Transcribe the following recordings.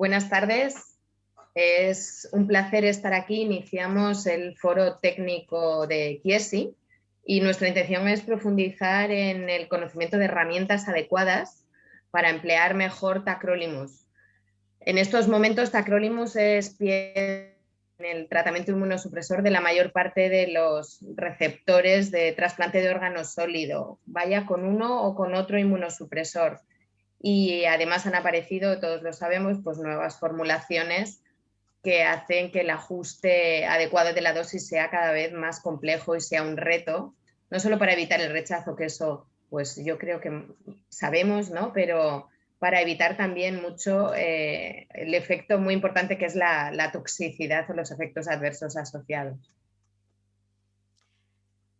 Buenas tardes. Es un placer estar aquí. Iniciamos el foro técnico de Chiesi y nuestra intención es profundizar en el conocimiento de herramientas adecuadas para emplear mejor tacrolimus. En estos momentos, tacrolimus es pie en el tratamiento inmunosupresor de la mayor parte de los receptores de trasplante de órgano sólido, vaya con uno o con otro inmunosupresor. Y además han aparecido, todos lo sabemos, pues nuevas formulaciones que hacen que el ajuste adecuado de la dosis sea cada vez más complejo y sea un reto, no solo para evitar el rechazo, que eso pues yo creo que sabemos, ¿no? Pero para evitar también mucho el efecto muy importante que es la toxicidad o los efectos adversos asociados.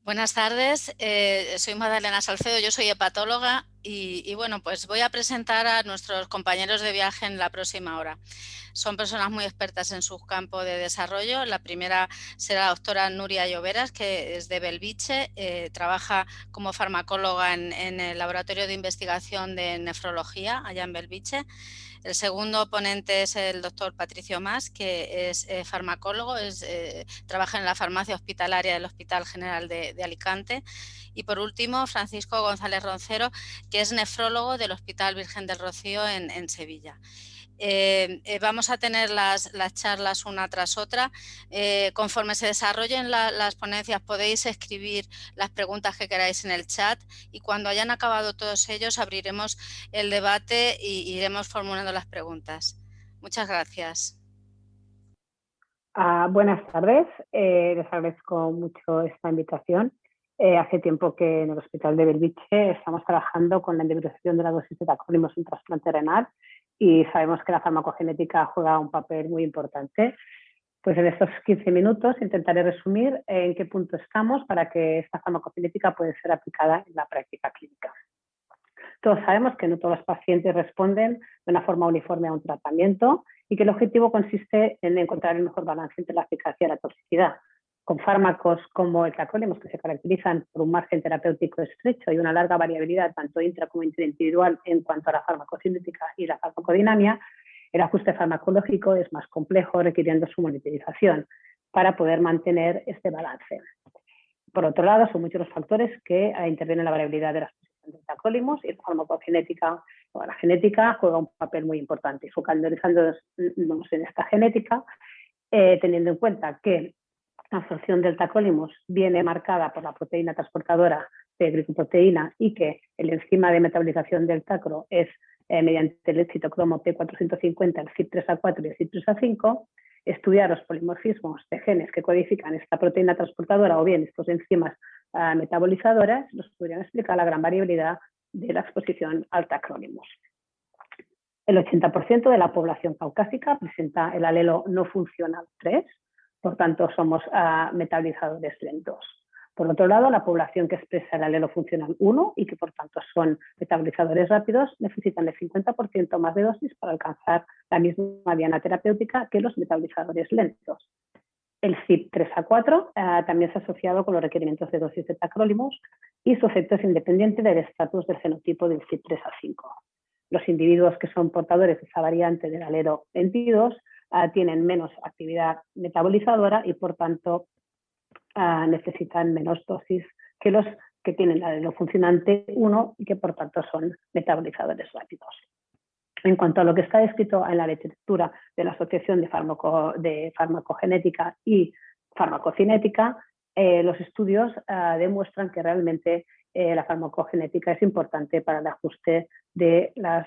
Buenas tardes, soy Magdalena Salcedo, yo soy hepatóloga y bueno, pues voy a presentar a nuestros compañeros de viaje en la próxima hora. Son personas muy expertas en su campo de desarrollo. La primera será la doctora Nuria Lloveras, que es de Belviche, trabaja como farmacóloga en el Laboratorio de Investigación de Nefrología allá en Belviche. El segundo ponente es el doctor Patricio Mas, que es farmacólogo, trabaja en la farmacia hospitalaria del Hospital General de Alicante. Y por último, Francisco González Roncero, que es nefrólogo del Hospital Virgen del Rocío en Sevilla. Vamos a tener las charlas una tras otra. Conforme se desarrollen las ponencias podéis escribir las preguntas que queráis en el chat y cuando hayan acabado todos ellos abriremos el debate y iremos formulando las preguntas. Muchas gracias. Buenas tardes, les agradezco mucho esta invitación. Hace tiempo que en el Hospital de Belviche estamos trabajando con la individualización de la dosis de tacrolimus en trasplante renal y sabemos que la farmacogenética juega un papel muy importante. Pues en estos 15 minutos intentaré resumir en qué punto estamos para que esta farmacogenética pueda ser aplicada en la práctica clínica. Todos sabemos que no todos los pacientes responden de una forma uniforme a un tratamiento y que el objetivo consiste en encontrar el mejor balance entre la eficacia y la toxicidad. Con fármacos como el tacrolimus, que se caracterizan por un margen terapéutico estrecho y una larga variabilidad tanto intra como interindividual en cuanto a la farmacocinética y la farmacodinamia, el ajuste farmacológico es más complejo, requiriendo su monitorización para poder mantener este balance. Por otro lado, son muchos los factores que intervienen en la variabilidad de las posiciones del tacrolimus y la farmacogenética o la genética juega un papel muy importante. Y focalizándonos en esta genética, teniendo en cuenta que la absorción del tacrolimus viene marcada por la proteína transportadora de glicoproteína y que el enzima de metabolización del tacro es mediante el citocromo P450, el CYP3A4 y el CYP3A5, estudiar los polimorfismos de genes que codifican esta proteína transportadora o bien estos enzimas metabolizadoras nos podrían explicar la gran variabilidad de la exposición al tacrolimus. El 80% de la población caucásica presenta el alelo no funcional 3, por tanto somos metabolizadores lentos. Por otro lado, la población que expresa el alelo funcional 1 y que por tanto son metabolizadores rápidos necesitan el 50% más de dosis para alcanzar la misma diana terapéutica que los metabolizadores lentos. El CYP3A4 también se ha asociado con los requerimientos de dosis de tacrolimus y su efecto es independiente del estatus del fenotipo del CYP3A5. Los individuos que son portadores de esa variante del alelo 22 tienen menos actividad metabolizadora y por tanto necesitan menos dosis que los que tienen el alelo funcionante 1 y que por tanto son metabolizadores rápidos. En cuanto a lo que está escrito en la literatura de la Asociación de Farmacogenética y Farmacocinética, los estudios demuestran que realmente la farmacogenética es importante para el ajuste de las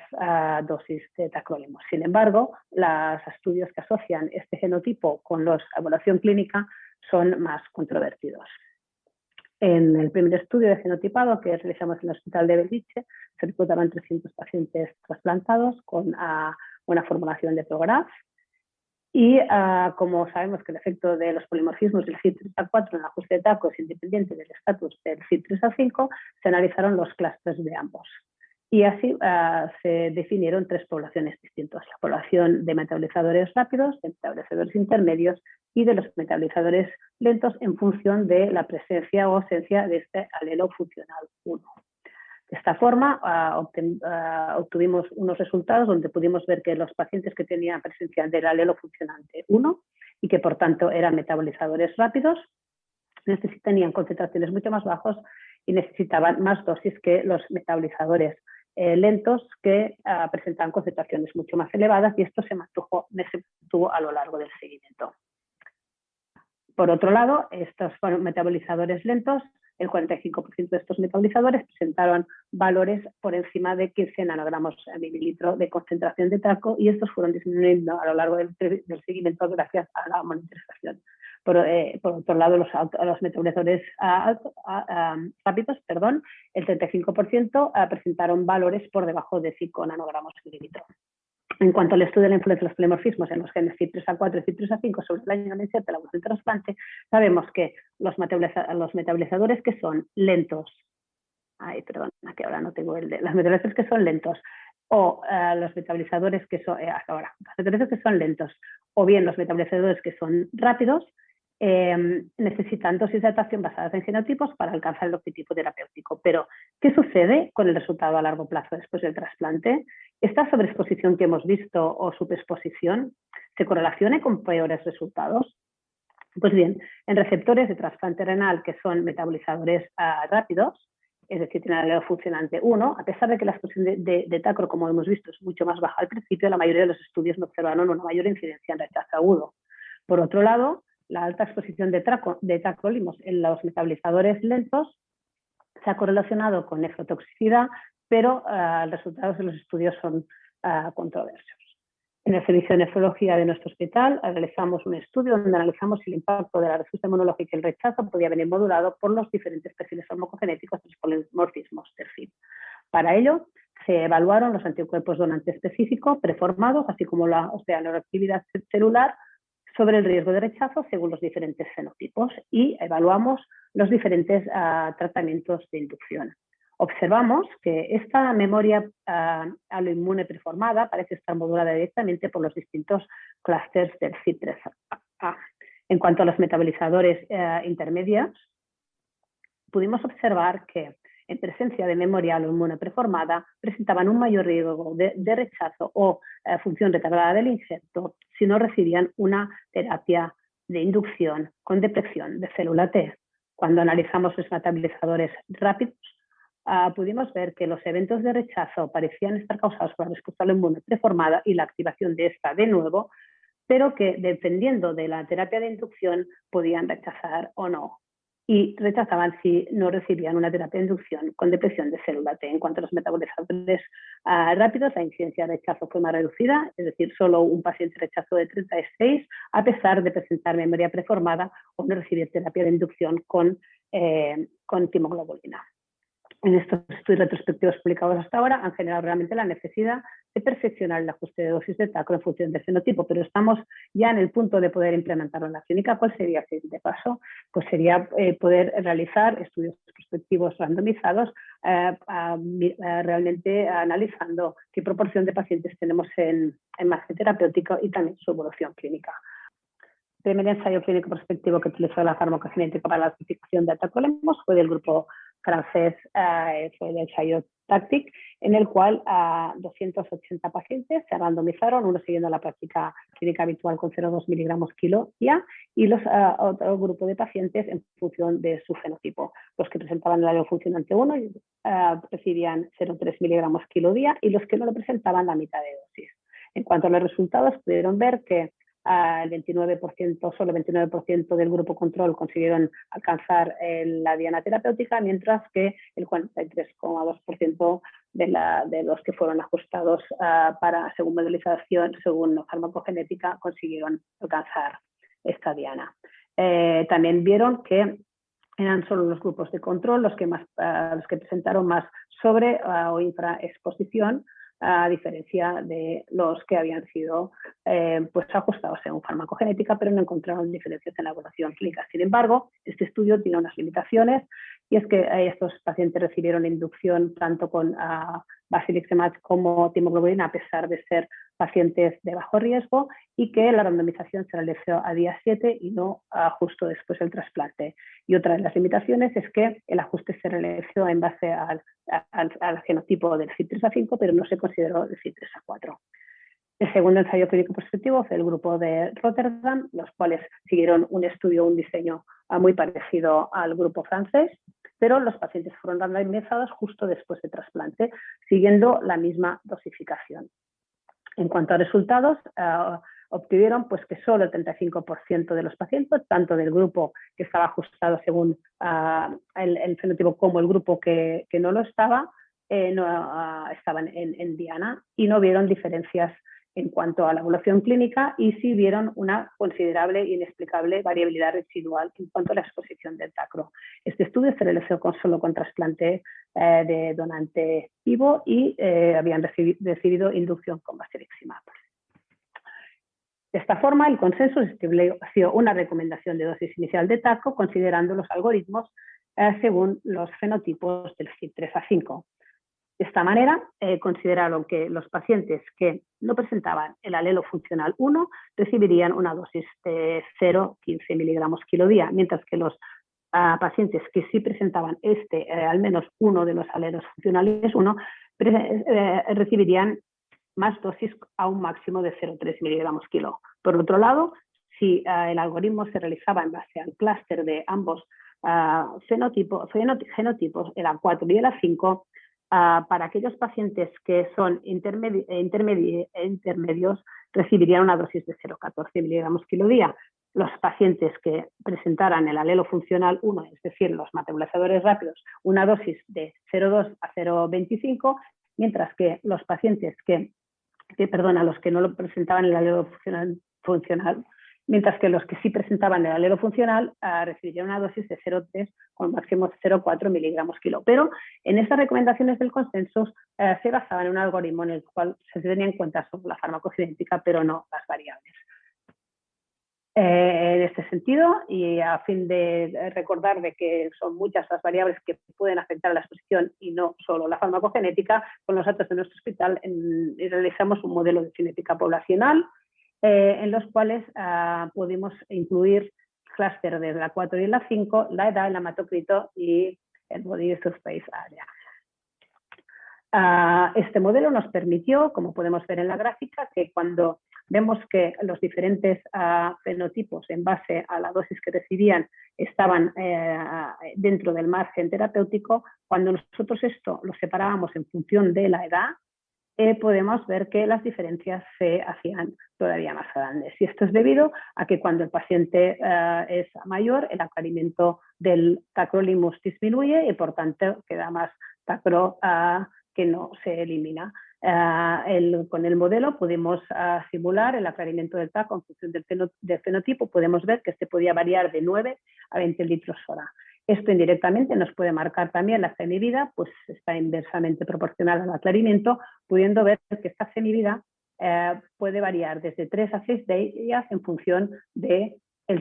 dosis de tacrolimus. Sin embargo, los estudios que asocian este genotipo con la evaluación clínica son más controvertidos. En el primer estudio de genotipado que realizamos en el Hospital de Belviche, se reclutaron 300 pacientes trasplantados con una formulación de Prograf. Y como sabemos que el efecto de los polimorfismos del CYP3A4 en el ajuste de TACO es independiente del estatus del CYP3A5, se analizaron los clústeres de ambos. Y así se definieron tres poblaciones distintas: la población de metabolizadores rápidos, de metabolizadores intermedios y de los metabolizadores lentos en función de la presencia o ausencia de este alelo funcional 1. De esta forma, obtuvimos unos resultados donde pudimos ver que los pacientes que tenían presencia del alelo funcionante 1 y que por tanto eran metabolizadores rápidos, tenían concentraciones mucho más bajas y necesitaban más dosis que los metabolizadores lentos que presentaban concentraciones mucho más elevadas, y esto se mantuvo a lo largo del seguimiento. Por otro lado, estos metabolizadores lentos, el 45% de estos metabolizadores presentaron valores por encima de 15 nanogramos a mililitro de concentración de TACO, y estos fueron disminuyendo a lo largo del seguimiento gracias a la monitorización. Por otro lado, los metabolizadores rápidos, el 35% presentaron valores por debajo de 5 nanogramos mililitro. En cuanto al estudio de la influencia de los polimorfismos en los genes CYP3A4 y CYP3A5 sobre el daño inicial de la evolución de trasplante, sabemos que los metabolizadores que son lentos, que ahora no tengo los metabolizadores que son lentos, o los metabolizadores que son, lentos, o bien los metabolizadores que son rápidos, necesitan dosis de adaptación basadas en genotipos para alcanzar el objetivo terapéutico. Pero, ¿qué sucede con el resultado a largo plazo después del trasplante? ¿Esta sobreexposición que hemos visto o subexposición se correlaciona con peores resultados? Pues bien, en receptores de trasplante renal que son metabolizadores rápidos, es decir, tienen alelo funcionante 1, a pesar de que la exposición de TACRO, como hemos visto, es mucho más baja al principio, la mayoría de los estudios no observaron una mayor incidencia en rechazo agudo. Por otro lado, la alta exposición de tacrolimus en los metabolizadores lentos se ha correlacionado con nefrotoxicidad, pero los resultados de los estudios son controversos. En el servicio de nefrología de nuestro hospital realizamos un estudio donde analizamos si el impacto de la respuesta inmunológica y el rechazo podía venir modulado por los diferentes perfiles farmacogenéticos de los polimorfismos del FIP. Para ello, se evaluaron los anticuerpos donante específico preformados, así como la reactividad celular sobre el riesgo de rechazo según los diferentes fenotipos, y evaluamos los diferentes tratamientos de inducción. Observamos que esta memoria aloinmune preformada parece estar modulada directamente por los distintos clústeres del CYP3A. En cuanto a los metabolizadores intermedios, pudimos observar que en presencia de memoria aloinmune preformada presentaban un mayor riesgo de rechazo o función retardada del injerto si no recibían una terapia de inducción con depresión de célula T. Cuando analizamos los metabolizadores rápidos, pudimos ver que los eventos de rechazo parecían estar causados por la respuesta aloinmune preformada y la activación de esta de nuevo, pero que dependiendo de la terapia de inducción podían rechazar o no, y rechazaban si no recibían una terapia de inducción con depresión de célula T. En cuanto a los metabolizadores rápidos, la incidencia de rechazo fue más reducida, es decir, solo un paciente rechazó de 36, a pesar de presentar memoria preformada o no recibir terapia de inducción con timoglobulina. En estos estudios retrospectivos publicados hasta ahora han generado realmente la necesidad de perfeccionar el ajuste de dosis de TACRO en función del fenotipo, pero estamos ya en el punto de poder implementarlo en la clínica. ¿Cuál sería el siguiente paso? Pues sería poder realizar estudios prospectivos randomizados, realmente analizando qué proporción de pacientes tenemos en margen terapéutico y también su evolución clínica. El primer ensayo clínico prospectivo que utilizó la farmacogenética para la clasificación de tacrolimus fue del grupo francés, fue el ensayo TACTIC, en el cual 280 pacientes se randomizaron, uno siguiendo la práctica clínica habitual con 0,2 miligramos kilo día, y otro grupo de pacientes en función de su fenotipo. Los que presentaban el alelo funcionante 1 recibían 0,3 miligramos kilo día, y los que no lo presentaban la mitad de dosis. En cuanto a los resultados, pudieron ver que el 29%, solo el 29% del grupo control consiguieron alcanzar la diana terapéutica, mientras que el 43,2% de los que fueron ajustados según modelización, según la farmacogenética, consiguieron alcanzar esta diana. También vieron que eran solo los grupos de control los que presentaron más sobre o infraexposición, a diferencia de los que habían sido ajustados según farmacogenética, pero no encontraron diferencias en la evaluación clínica. Sin embargo, este estudio tiene unas limitaciones, y es que estos pacientes recibieron inducción tanto con basiliximab como timoglobulina, a pesar de ser pacientes de bajo riesgo y que la randomización se realizó a día 7 y no justo después del trasplante. Y otra de las limitaciones es que el ajuste se realizó en base al genotipo del CYP3A5, pero no se consideró el CYP3A4. El segundo ensayo clínico prospectivo fue el grupo de Rotterdam, los cuales siguieron un estudio, un diseño muy parecido al grupo francés, pero los pacientes fueron randomizados justo después del trasplante, siguiendo la misma dosificación. En cuanto a resultados, obtuvieron pues, que solo el 35% de los pacientes, tanto del grupo que estaba ajustado según el fenotipo como el grupo que no lo estaba, estaban en diana y no vieron diferencias en cuanto a la evaluación clínica y sí vieron una considerable e inexplicable variabilidad residual en cuanto a la exposición del tacro. Este estudio se realizó solo con trasplante de donante vivo y habían recibido inducción con Basiliximab. De esta forma, el consenso estableció una recomendación de dosis inicial de tacro considerando los algoritmos según los fenotipos del CYP3A5. De esta manera, consideraron que los pacientes que no presentaban el alelo funcional 1 recibirían una dosis de 0,15 miligramos kilo día, mientras que los pacientes que sí presentaban al menos uno de los alelos funcionales 1 recibirían más dosis a un máximo de 0,3 miligramos kilo. Por otro lado, si el algoritmo se realizaba en base al clúster de ambos genotipos, el A4 y el A5, para aquellos pacientes que son intermedios recibirían una dosis de 0,14 miligramos kilo día. Los pacientes que presentaran el alelo funcional 1, es decir, los metabolizadores rápidos, una dosis de 0,2 a 0,25, mientras que los pacientes los que no lo presentaban el alelo funcional, mientras que los que sí presentaban el alelo funcional recibirían una dosis de 0,3 con máximo 0,4 miligramos kilo. Pero en estas recomendaciones del consenso se basaban en un algoritmo en el cual se tenía en cuenta solo la farmacocinética, pero no las variables. En este sentido, y a fin de recordar de que son muchas las variables que pueden afectar a la exposición y no solo la farmacogenética, con los datos de nuestro hospital realizamos un modelo de cinética poblacional en los cuales pudimos incluir clúster de la 4 y la 5, la edad, el hematocrito y el body surface area. Este modelo nos permitió, como podemos ver en la gráfica, que cuando vemos que los diferentes fenotipos en base a la dosis que recibían estaban dentro del margen terapéutico, cuando nosotros esto lo separábamos en función de la edad, podemos ver que las diferencias se hacían todavía más grandes. Y esto es debido a que cuando el paciente es mayor, el aclaramiento del tacrolimus disminuye y por tanto queda más tacro que no se elimina. Con el modelo pudimos simular el aclaramiento del TAC en función del fenotipo. Podemos ver que este podía variar de 9 a 20 litros hora. Esto indirectamente nos puede marcar también la semivida, pues está inversamente proporcional al aclaramiento, pudiendo ver que esta semivida puede variar desde 3 a 6 días en función del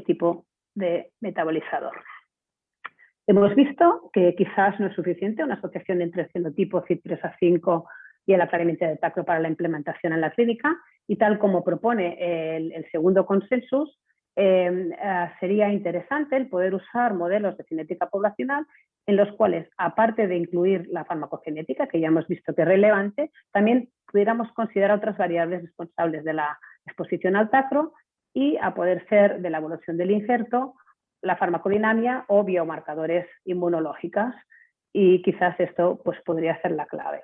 tipo de metabolizador. Hemos visto que quizás no es suficiente una asociación entre el fenotipo CYP3A5 y el aclaramiento de tacro para la implementación en la clínica, y tal como propone el segundo consenso, sería interesante el poder usar modelos de cinética poblacional en los cuales, aparte de incluir la farmacogenética, que ya hemos visto que es relevante, también pudiéramos considerar otras variables responsables de la exposición al tacro y a poder ser de la evolución del injerto, la farmacodinamia o biomarcadores inmunológicas, y quizás esto pues, podría ser la clave.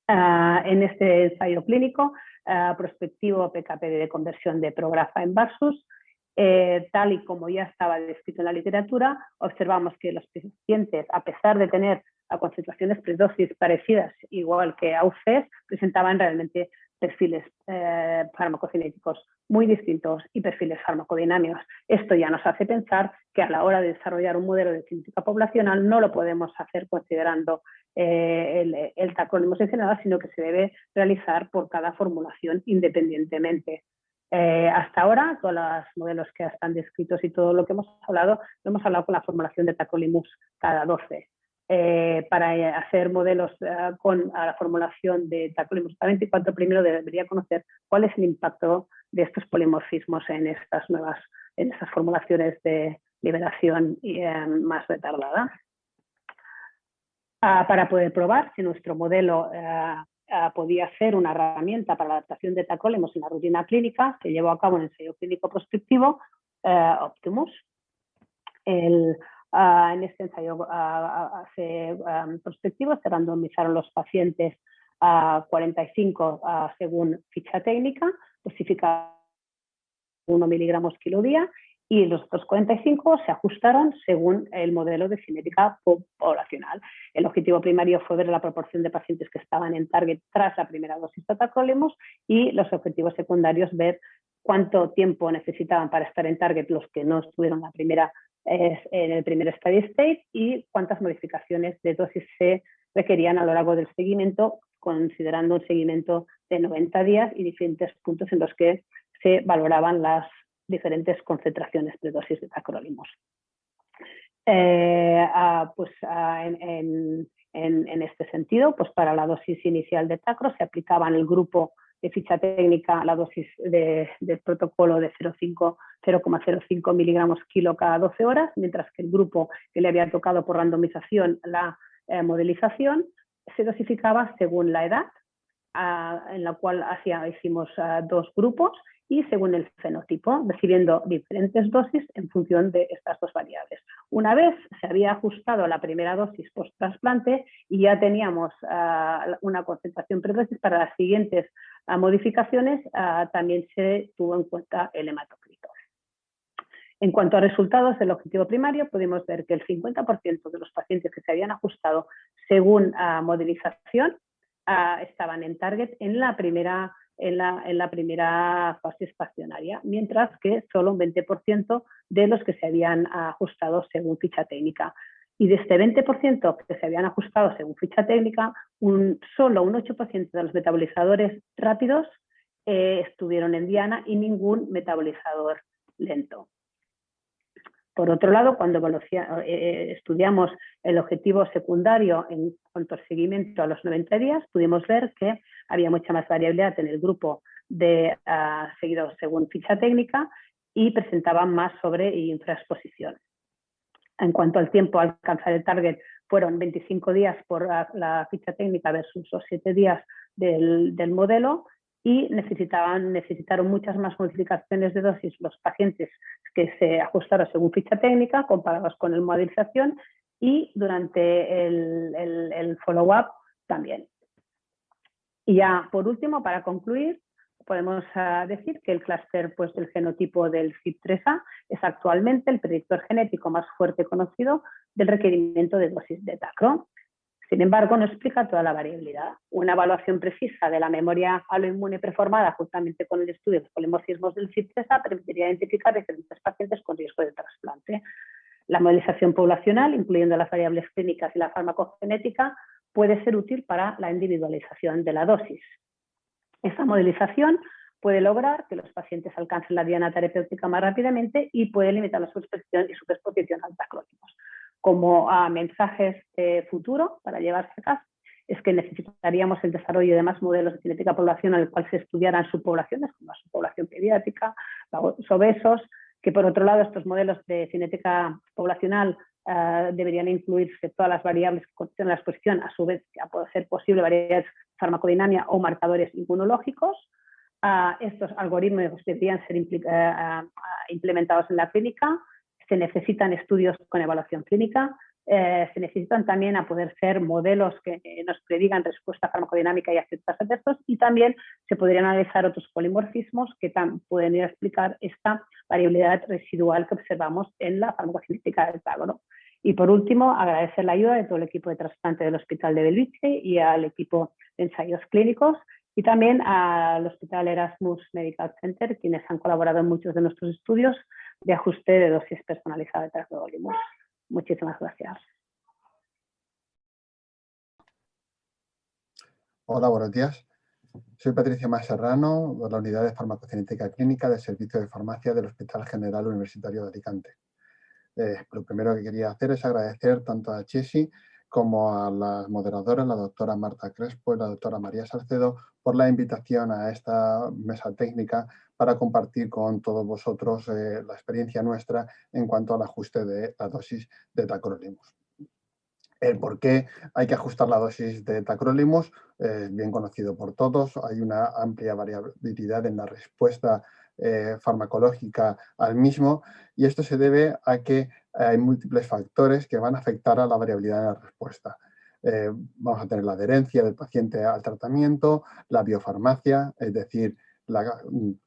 En este ensayo clínico prospectivo PKP de conversión de Prografa en Versus, tal y como ya estaba descrito en la literatura, observamos que los pacientes, a pesar de tener concentraciones predosis parecidas, igual que AUCES, presentaban realmente perfiles farmacocinéticos muy distintos y perfiles farmacodinámicos. Esto ya nos hace pensar que a la hora de desarrollar un modelo de cinética poblacional no lo podemos hacer considerando el tacrolimus en general, sino que se debe realizar por cada formulación independientemente. Hasta ahora, todos los modelos que están descritos y todo lo que hemos hablado con la formulación de tacrolimus cada 12. para hacer modelos con la formulación de tacrolimus 24, primero debería conocer cuál es el impacto de estos polimorfismos en estas formulaciones de liberación más retardada. Para poder probar si nuestro modelo podía ser una herramienta para la adaptación de tacrolimus en la rutina clínica, se llevó a cabo en el ensayo clínico prospectivo Optimus. En este ensayo prospectivo se randomizaron los pacientes a 45 según ficha técnica, dosificados 1 miligramos kilo día, y los otros 45 se ajustaron según el modelo de cinética poblacional. El objetivo primario fue ver la proporción de pacientes que estaban en target tras la primera dosis de tacrolimus, y los objetivos secundarios ver cuánto tiempo necesitaban para estar en target los que no estuvieron en el primer steady state y cuántas modificaciones de dosis se requerían a lo largo del seguimiento, considerando un seguimiento de 90 días y diferentes puntos en los que se valoraban las diferentes concentraciones de dosis de tacrolimus. En este sentido, pues para la dosis inicial de tacro se aplicaba en el grupo de ficha técnica la dosis del protocolo de 0,05 miligramos kilo cada 12 horas, mientras que el grupo que le había tocado por randomización la modelización se dosificaba según la edad, en la cual hicimos dos grupos, y según el fenotipo, recibiendo diferentes dosis en función de estas dos variables. Una vez se había ajustado la primera dosis post-trasplante y ya teníamos una concentración predosis para las siguientes modificaciones, también se tuvo en cuenta el hematocrito. En cuanto a resultados del objetivo primario, pudimos ver que el 50% de los pacientes que se habían ajustado según modelización estaban en target en la primera fase estacionaria, mientras que solo un 20% de los que se habían ajustado según ficha técnica. Y de este 20% que se habían ajustado según ficha técnica, solo un 8% de los metabolizadores rápidos estuvieron en diana y ningún metabolizador lento. Por otro lado, cuando estudiamos el objetivo secundario en cuanto al seguimiento a los 90 días, pudimos ver que había mucha más variabilidad en el grupo de seguidos según ficha técnica y presentaban más sobre infraexposición. En cuanto al tiempo a alcanzar el target, fueron 25 días por la ficha técnica versus los 7 días del modelo, y necesitaron muchas más modificaciones de dosis los pacientes que se ajustaron según ficha técnica comparados con la modelización, y durante el follow-up también. Y ya por último, para concluir, podemos decir que el clúster del genotipo del CYP3A es actualmente el predictor genético más fuerte conocido del requerimiento de dosis de tacro. Sin embargo, no explica toda la variabilidad. Una evaluación precisa de la memoria aloinmune preformada juntamente con el estudio de los polimorfismos del CYP3A permitiría identificar diferentes pacientes con riesgo de trasplante. La modelización poblacional, incluyendo las variables clínicas y la farmacogenética, puede ser útil para la individualización de la dosis. Esta modelización puede lograr que los pacientes alcancen la diana terapéutica más rápidamente y puede limitar la exposición y superexposición al tacrolimus. Como mensajes de futuro para llevarse a casa, es que necesitaríamos el desarrollo de más modelos de cinética poblacional en el cual se estudiaran subpoblaciones, como la subpoblación pediátrica, los obesos, que por otro lado estos modelos de cinética poblacional deberían incluirse todas las variables que condicionan la exposición, a su vez a poder ser posible variables farmacodinámica o marcadores inmunológicos. Estos algoritmos deberían ser implementados en la clínica. Se necesitan estudios con evaluación clínica, se necesitan también a poder ser modelos que nos predigan respuesta farmacodinámica y efectos adversos, y también se podrían analizar otros polimorfismos que pueden ir a explicar esta variabilidad residual que observamos en la farmacocinética del tacro. Y por último, agradecer la ayuda de todo el equipo de trasplante del Hospital de Bellvitge y al equipo de ensayos clínicos, y también al Hospital Erasmus Medical Center, quienes han colaborado en muchos de nuestros estudios de ajuste de dosis personalizada de tacrolimus. Muchísimas gracias. Hola, buenos días. Soy Patricia Serrano, de la Unidad de Farmacocinética Clínica del Servicio de Farmacia del Hospital General Universitario de Alicante. Lo primero que quería hacer es agradecer tanto a Chesi como a las moderadoras, la doctora Marta Crespo y la doctora María Salcedo, por la invitación a esta mesa técnica para compartir con todos vosotros la experiencia nuestra en cuanto al ajuste de la dosis de tacrolimus. El por qué hay que ajustar la dosis de tacrolimus es bien conocido por todos. Hay una amplia variabilidad en la respuesta farmacológica al mismo, y esto se debe a que hay múltiples factores que van a afectar a la variabilidad en la respuesta. Vamos a tener la adherencia del paciente al tratamiento, la biofarmacia, es decir, la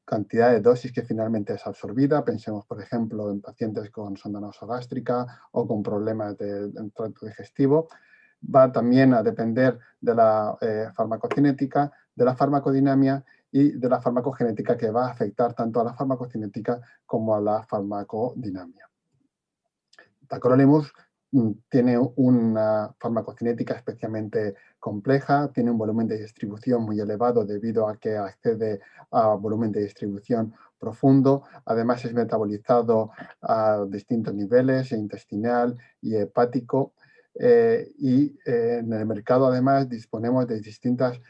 cantidad de dosis que finalmente es absorbida. Pensemos, por ejemplo, en pacientes con sonda nasogástrica o con problemas del tracto digestivo. Va también a depender de la farmacocinética, de la farmacodinamia y de la farmacogenética, que va a afectar tanto a la farmacocinética como a la farmacodinamia. Tacrolimus tiene una farmacocinética especialmente compleja, tiene un volumen de distribución muy elevado debido a que accede a volumen de distribución profundo. Además es metabolizado a distintos niveles, intestinal y hepático. En el mercado además disponemos de distintas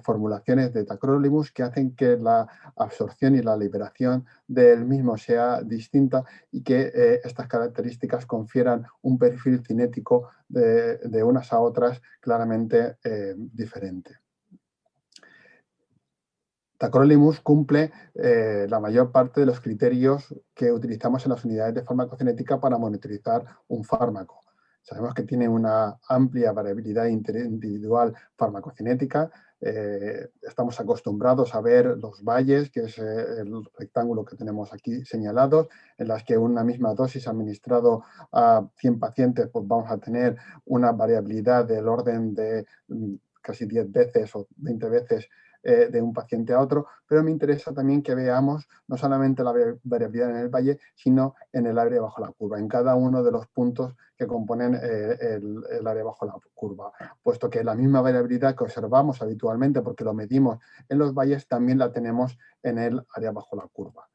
formulaciones de tacrolimus que hacen que la absorción y la liberación del mismo sea distinta y que estas características confieran un perfil cinético de unas a otras claramente diferente. Tacrolimus cumple la mayor parte de los criterios que utilizamos en las unidades de farmacocinética para monitorizar un fármaco. Sabemos que tiene una amplia variabilidad individual farmacocinética. Estamos acostumbrados a ver los valles, que es el rectángulo que tenemos aquí señalados, en las que una misma dosis administrado a 100 pacientes, pues vamos a tener una variabilidad del orden de casi 10 veces o 20 veces de un paciente a otro, pero me interesa también que veamos no solamente la variabilidad en el valle, sino en el área bajo la curva, en cada uno de los puntos que componen el área bajo la curva, puesto que la misma variabilidad que observamos habitualmente, porque lo medimos en los valles, también la tenemos en el área bajo la curva.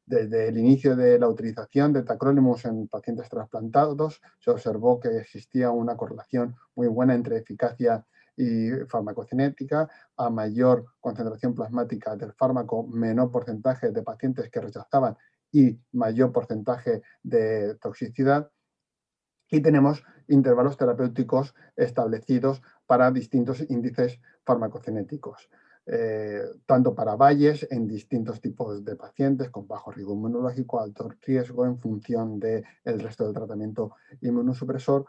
Desde el inicio de la utilización de tacrolimus en pacientes trasplantados, se observó que existía una correlación muy buena entre eficacia y farmacocinética. A mayor concentración plasmática del fármaco, menor porcentaje de pacientes que rechazaban y mayor porcentaje de toxicidad. Y tenemos intervalos terapéuticos establecidos para distintos índices farmacocinéticos. Tanto para valles en distintos tipos de pacientes con bajo riesgo inmunológico, alto riesgo en función del resto del tratamiento inmunosupresor,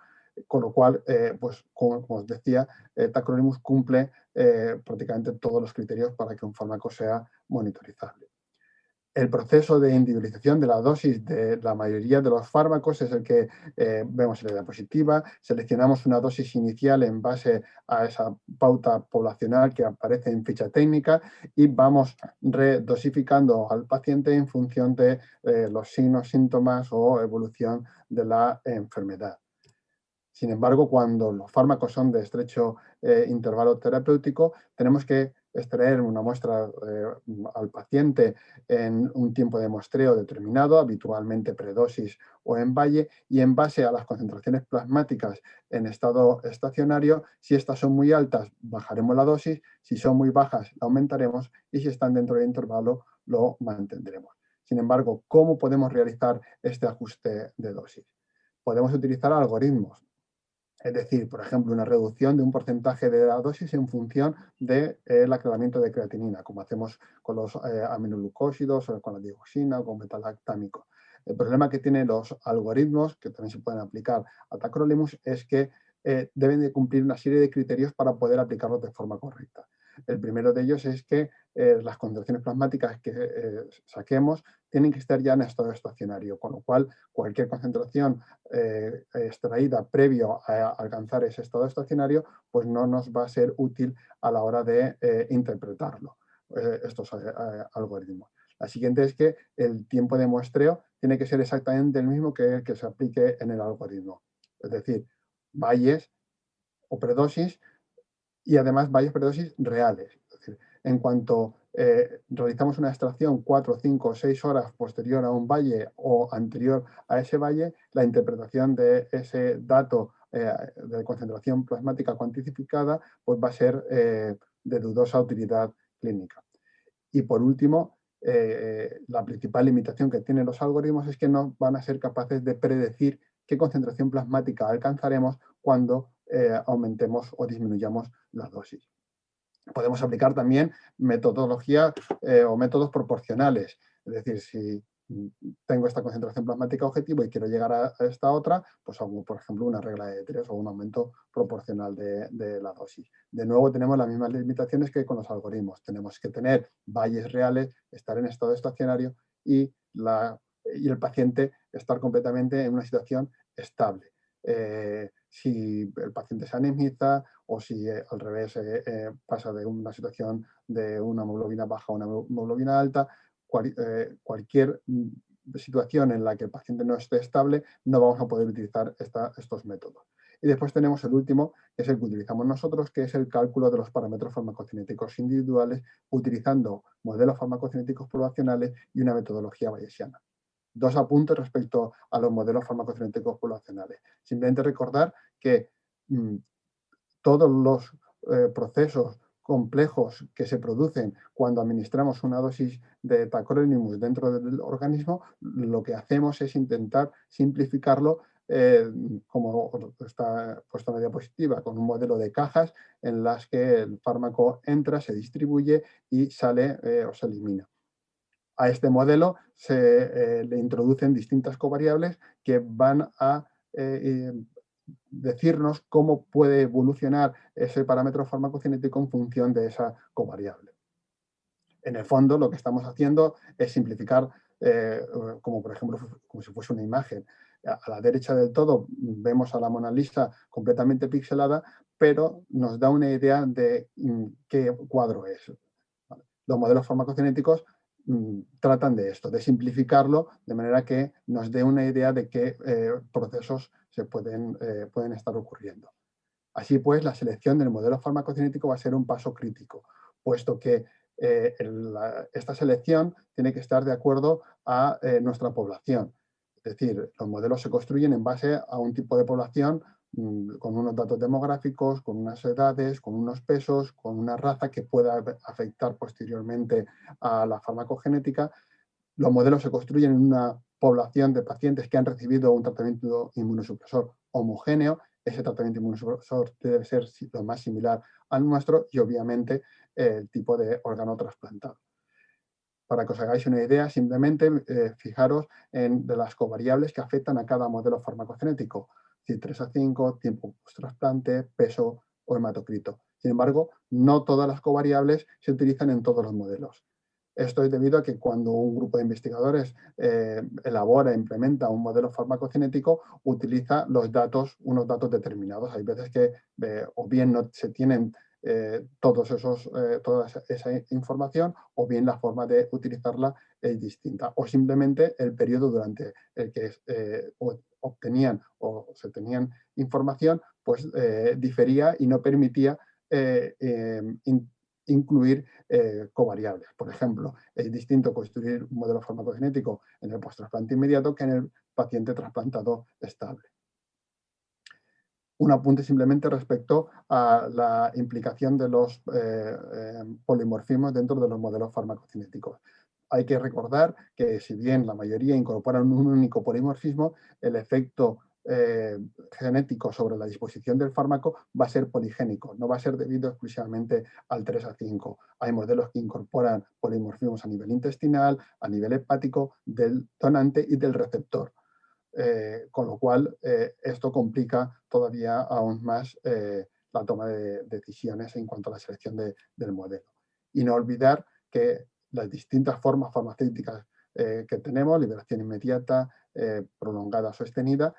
con lo cual, pues, como os decía, tacrolimus cumple prácticamente todos los criterios para que un fármaco sea monitorizable. El proceso de individualización de la dosis de la mayoría de los fármacos es el que vemos en la diapositiva. Seleccionamos una dosis inicial en base a esa pauta poblacional que aparece en ficha técnica y vamos redosificando al paciente en función de los signos, síntomas o evolución de la enfermedad. Sin embargo, cuando los fármacos son de estrecho intervalo terapéutico, tenemos que extraer una muestra al paciente en un tiempo de muestreo determinado, habitualmente predosis o en valle, y en base a las concentraciones plasmáticas en estado estacionario, si estas son muy altas, bajaremos la dosis, si son muy bajas, la aumentaremos, y si están dentro del intervalo, lo mantendremos. Sin embargo, ¿cómo podemos realizar este ajuste de dosis? Podemos utilizar algoritmos. Es decir, por ejemplo, una reducción de un porcentaje de la dosis en función del aclaramiento de creatinina, como hacemos con los aminoglucósidos o con la dioxina o con metalactámico. El problema que tienen los algoritmos, que también se pueden aplicar a tacrolimus, es que deben de cumplir una serie de criterios para poder aplicarlos de forma correcta. El primero de ellos es que las concentraciones plasmáticas que saquemos tienen que estar ya en estado estacionario, con lo cual cualquier concentración extraída previo a alcanzar ese estado estacionario, pues no nos va a ser útil a la hora de interpretarlo, estos algoritmos. La siguiente es que el tiempo de muestreo tiene que ser exactamente el mismo que el que se aplique en el algoritmo. Es decir, valles o predosis, y además valles predosis reales. Es decir, en cuanto realizamos una extracción 4, 5 o 6 horas posterior a un valle o anterior a ese valle, la interpretación de ese dato de concentración plasmática cuantificada, pues va a ser de dudosa utilidad clínica. Y por último, la principal limitación que tienen los algoritmos es que no van a ser capaces de predecir qué concentración plasmática alcanzaremos cuando aumentemos o disminuyamos la dosis. Podemos aplicar también metodología o métodos proporcionales, es decir, si tengo esta concentración plasmática objetivo y quiero llegar a esta otra, pues hago, por ejemplo, una regla de 3 o un aumento proporcional de la dosis. De nuevo, tenemos las mismas limitaciones que con los algoritmos. Tenemos que tener valles reales, estar en estado estacionario y el paciente estar completamente en una situación estable. Si el paciente se anemiza o si al revés pasa de una situación de una hemoglobina baja a una hemoglobina alta, cualquier situación en la que el paciente no esté estable, no vamos a poder utilizar estos métodos. Y después tenemos el último, que es el que utilizamos nosotros, que es el cálculo de los parámetros farmacocinéticos individuales utilizando modelos farmacocinéticos poblacionales y una metodología bayesiana. Dos apuntes respecto a los modelos farmacocinéticos poblacionales. Simplemente recordar que todos los procesos complejos que se producen cuando administramos una dosis de tacrolimus dentro del organismo, lo que hacemos es intentar simplificarlo como está puesto en la diapositiva, con un modelo de cajas en las que el fármaco entra, se distribuye y sale o se elimina. A este modelo se le introducen distintas covariables que van a decirnos cómo puede evolucionar ese parámetro farmacocinético en función de esa covariable. En el fondo, lo que estamos haciendo es simplificar, como por ejemplo, como si fuese una imagen. A la derecha del todo vemos a la Mona Lisa completamente pixelada, pero nos da una idea de qué cuadro es. ¿Vale? Los modelos farmacocinéticos tratan de esto, de simplificarlo de manera que nos dé una idea de qué procesos se pueden estar ocurriendo. Así pues, la selección del modelo farmacocinético va a ser un paso crítico, puesto que esta selección tiene que estar de acuerdo a nuestra población. Es decir, los modelos se construyen en base a un tipo de población con unos datos demográficos, con unas edades, con unos pesos, con una raza que pueda afectar posteriormente a la farmacogenética. Los modelos se construyen en una población de pacientes que han recibido un tratamiento inmunosupresor homogéneo. Ese tratamiento inmunosupresor debe ser lo más similar al nuestro y obviamente el tipo de órgano trasplantado. Para que os hagáis una idea, simplemente fijaros en las covariables que afectan a cada modelo farmacocinético. CYP3A5, tiempo post-trasplante, peso o hematocrito. Sin embargo, no todas las covariables se utilizan en todos los modelos. Esto es debido a que cuando un grupo de investigadores elabora e implementa un modelo farmacocinético, utiliza unos datos determinados. Hay veces que o bien no se tienen toda esa información, o bien la forma de utilizarla es distinta, o simplemente el periodo durante el que obtenían o se tenían información, pues difería y no permitía incluir covariables. Por ejemplo, es distinto construir un modelo farmacocinético en el post-trasplante inmediato que en el paciente trasplantado estable. Un apunte simplemente respecto a la implicación de los polimorfismos dentro de los modelos farmacocinéticos. Hay que recordar que si bien la mayoría incorporan un único polimorfismo, el efecto genético sobre la disposición del fármaco va a ser poligénico, no va a ser debido exclusivamente al 3A5. Hay modelos que incorporan polimorfismos a nivel intestinal, a nivel hepático, del donante y del receptor. Con lo cual, esto complica todavía aún más la toma de decisiones en cuanto a la selección del modelo. Y no olvidar que las distintas formas farmacéuticas que tenemos, liberación inmediata, prolongada o sostenida,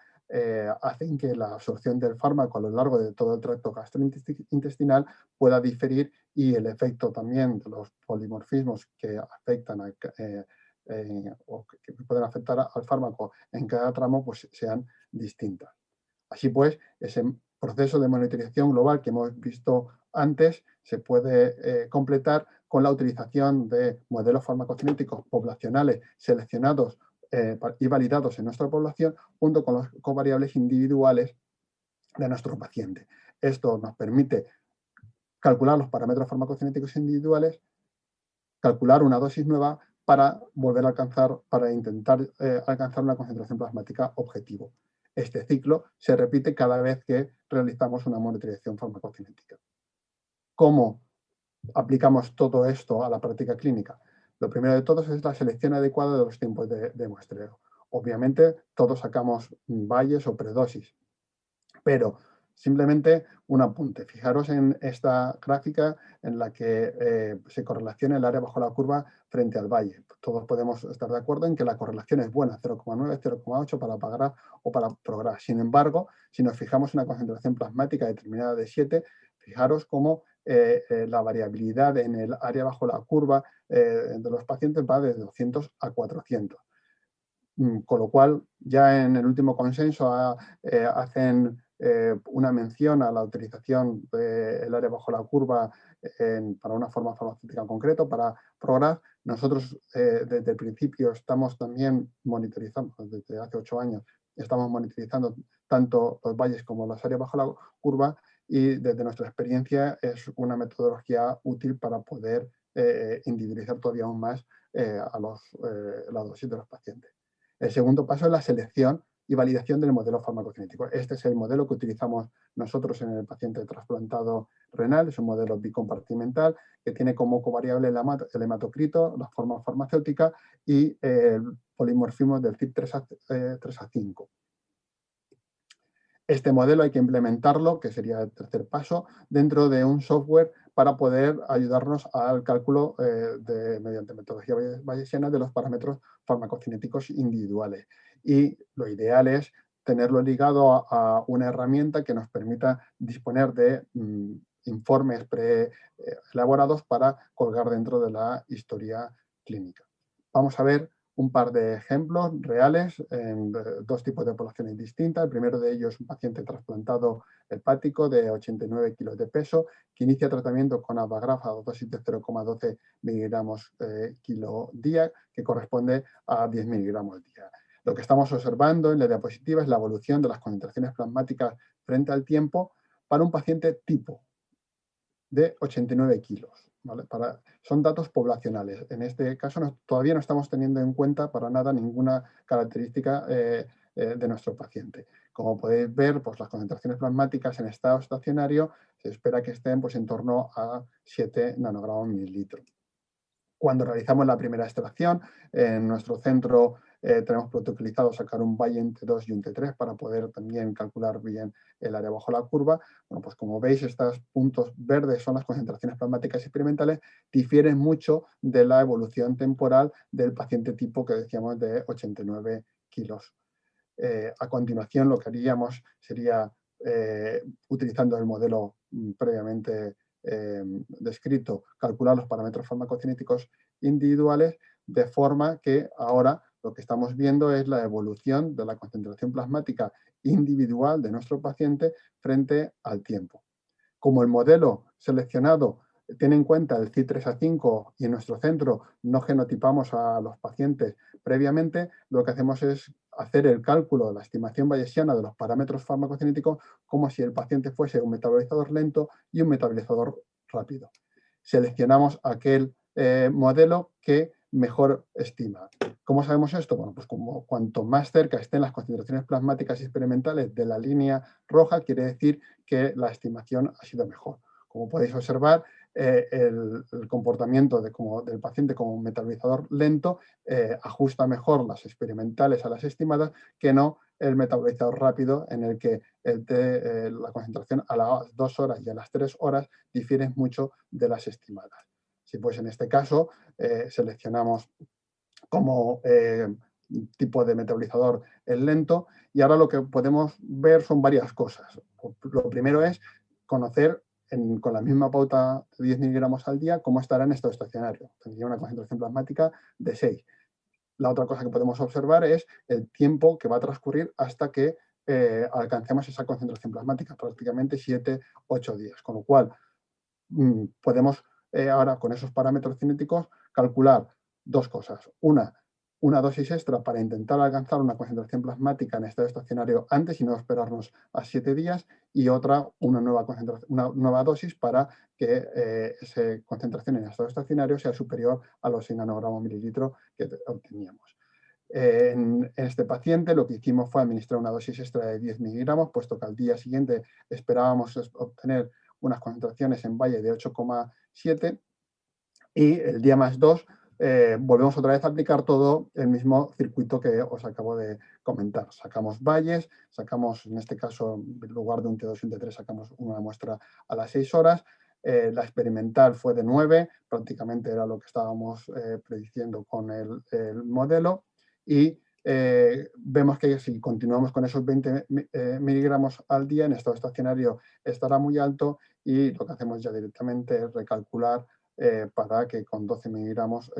hacen que la absorción del fármaco a lo largo de todo el tracto gastrointestinal pueda diferir y el efecto también de los polimorfismos que afectan a o que pueden afectar al fármaco en cada tramo, pues sean distintas. Así pues, ese proceso de monitorización global que hemos visto antes se puede completar con la utilización de modelos farmacocinéticos poblacionales seleccionados y validados en nuestra población, junto con las covariables individuales de nuestro paciente. Esto nos permite calcular los parámetros farmacocinéticos individuales, calcular una dosis nueva para volver a alcanzar, para intentar alcanzar una concentración plasmática objetivo. Este ciclo se repite cada vez que realizamos una monitorización farmacocinética. ¿Cómo aplicamos todo esto a la práctica clínica? Lo primero de todo es la selección adecuada de los tiempos de muestreo. Obviamente, todos sacamos valles o predosis, pero simplemente un apunte. Fijaros en esta gráfica en la que se correlaciona el área bajo la curva frente al valle. Todos podemos estar de acuerdo en que la correlación es buena, 0,9, 0,8 para PAGRAF o para PROGRAF. Sin embargo, si nos fijamos en una concentración plasmática determinada de 7, fijaros cómo la variabilidad en el área bajo la curva de los pacientes va de 200 a 400. Con lo cual, ya en el último consenso hacen una mención a la utilización del área bajo la curva para una forma farmacéutica en concreto, para PROGRAF. Nosotros desde el principio estamos también monitorizando, desde hace 8 años, estamos monitorizando tanto los valles como las áreas bajo la curva, y desde nuestra experiencia es una metodología útil para poder individualizar todavía aún más la dosis de los pacientes. El segundo paso es la selección y validación del modelo farmacocinético. Este es el modelo que utilizamos nosotros en el paciente trasplantado renal. Es un modelo bicompartimental que tiene como covariable el hematocrito, la forma farmacéutica y el polimorfismo del CYP3A5. Este modelo hay que implementarlo, que sería el tercer paso, dentro de un software para poder ayudarnos al cálculo mediante metodología bayesiana de los parámetros farmacocinéticos individuales. Y lo ideal es tenerlo ligado a una herramienta que nos permita disponer de informes preelaborados para colgar dentro de la historia clínica. Vamos a ver un par de ejemplos reales en dos tipos de poblaciones distintas. El primero de ellos es un paciente trasplantado hepático de 89 kilos de peso que inicia tratamiento con Abagraf a dosis de 0,12 miligramos kilo día, que corresponde a 10 miligramos día. Lo que estamos observando en la diapositiva es la evolución de las concentraciones plasmáticas frente al tiempo para un paciente tipo de 89 kilos. ¿Vale? Son datos poblacionales. En este caso todavía no estamos teniendo en cuenta para nada ninguna característica de nuestro paciente. Como podéis ver, pues, las concentraciones plasmáticas en estado estacionario se espera que estén pues, en torno a 7 nanogramos mililitro. Cuando realizamos la primera extracción, en nuestro centro tenemos protocolizado sacar un valle en T2 y un T3 para poder también calcular bien el área bajo la curva. Bueno, pues como veis, estos puntos verdes son las concentraciones plasmáticas experimentales, difieren mucho de la evolución temporal del paciente tipo que decíamos de 89 kilos. A continuación, lo que haríamos sería, utilizando el modelo previamente descrito, calcular los parámetros farmacocinéticos individuales, de forma que ahora lo que estamos viendo es la evolución de la concentración plasmática individual de nuestro paciente frente al tiempo. Como el modelo seleccionado tiene en cuenta el CYP3A5 y en nuestro centro no genotipamos a los pacientes previamente, lo que hacemos es hacer el cálculo de la estimación bayesiana de los parámetros farmacocinéticos como si el paciente fuese un metabolizador lento y un metabolizador rápido. Seleccionamos aquel modelo que mejor estima. ¿Cómo sabemos esto? Bueno, pues cuanto más cerca estén las concentraciones plasmáticas experimentales de la línea roja, quiere decir que la estimación ha sido mejor. Como podéis observar, el comportamiento del paciente como un metabolizador lento ajusta mejor las experimentales a las estimadas que no el metabolizador rápido, en el que la concentración a las 2 horas y a las 3 horas difieren mucho de las estimadas. Si pues en este caso seleccionamos como tipo de metabolizador el lento, y ahora lo que podemos ver son varias cosas. Lo primero es conocer con la misma pauta de 10 miligramos al día cómo estará en estado estacionario. Tendría una concentración plasmática de 6. La otra cosa que podemos observar es el tiempo que va a transcurrir hasta que alcancemos esa concentración plasmática, prácticamente 7-8 días. Con lo cual, podemos ahora con esos parámetros cinéticos calcular dos cosas. Una, una dosis extra para intentar alcanzar una concentración plasmática en estado estacionario antes y no esperarnos a 7 días, y otra, una nueva dosis para que esa concentración en estado estacionario sea superior a los 6 nanogramos mililitro que obteníamos. En este paciente lo que hicimos fue administrar una dosis extra de 10 miligramos, puesto que al día siguiente esperábamos obtener unas concentraciones en valle de 8,7, y el día +2 volvemos otra vez a aplicar todo el mismo circuito que os acabo de comentar. Sacamos valles, sacamos, en este caso, en lugar de un T2 y un T3, sacamos una muestra a las 6 horas. La experimental fue de 9, prácticamente era lo que estábamos prediciendo con el modelo. Y vemos que si continuamos con esos 20 miligramos al día, en estado estacionario estará muy alto, y lo que hacemos ya directamente es recalcular para que con 12 miligramos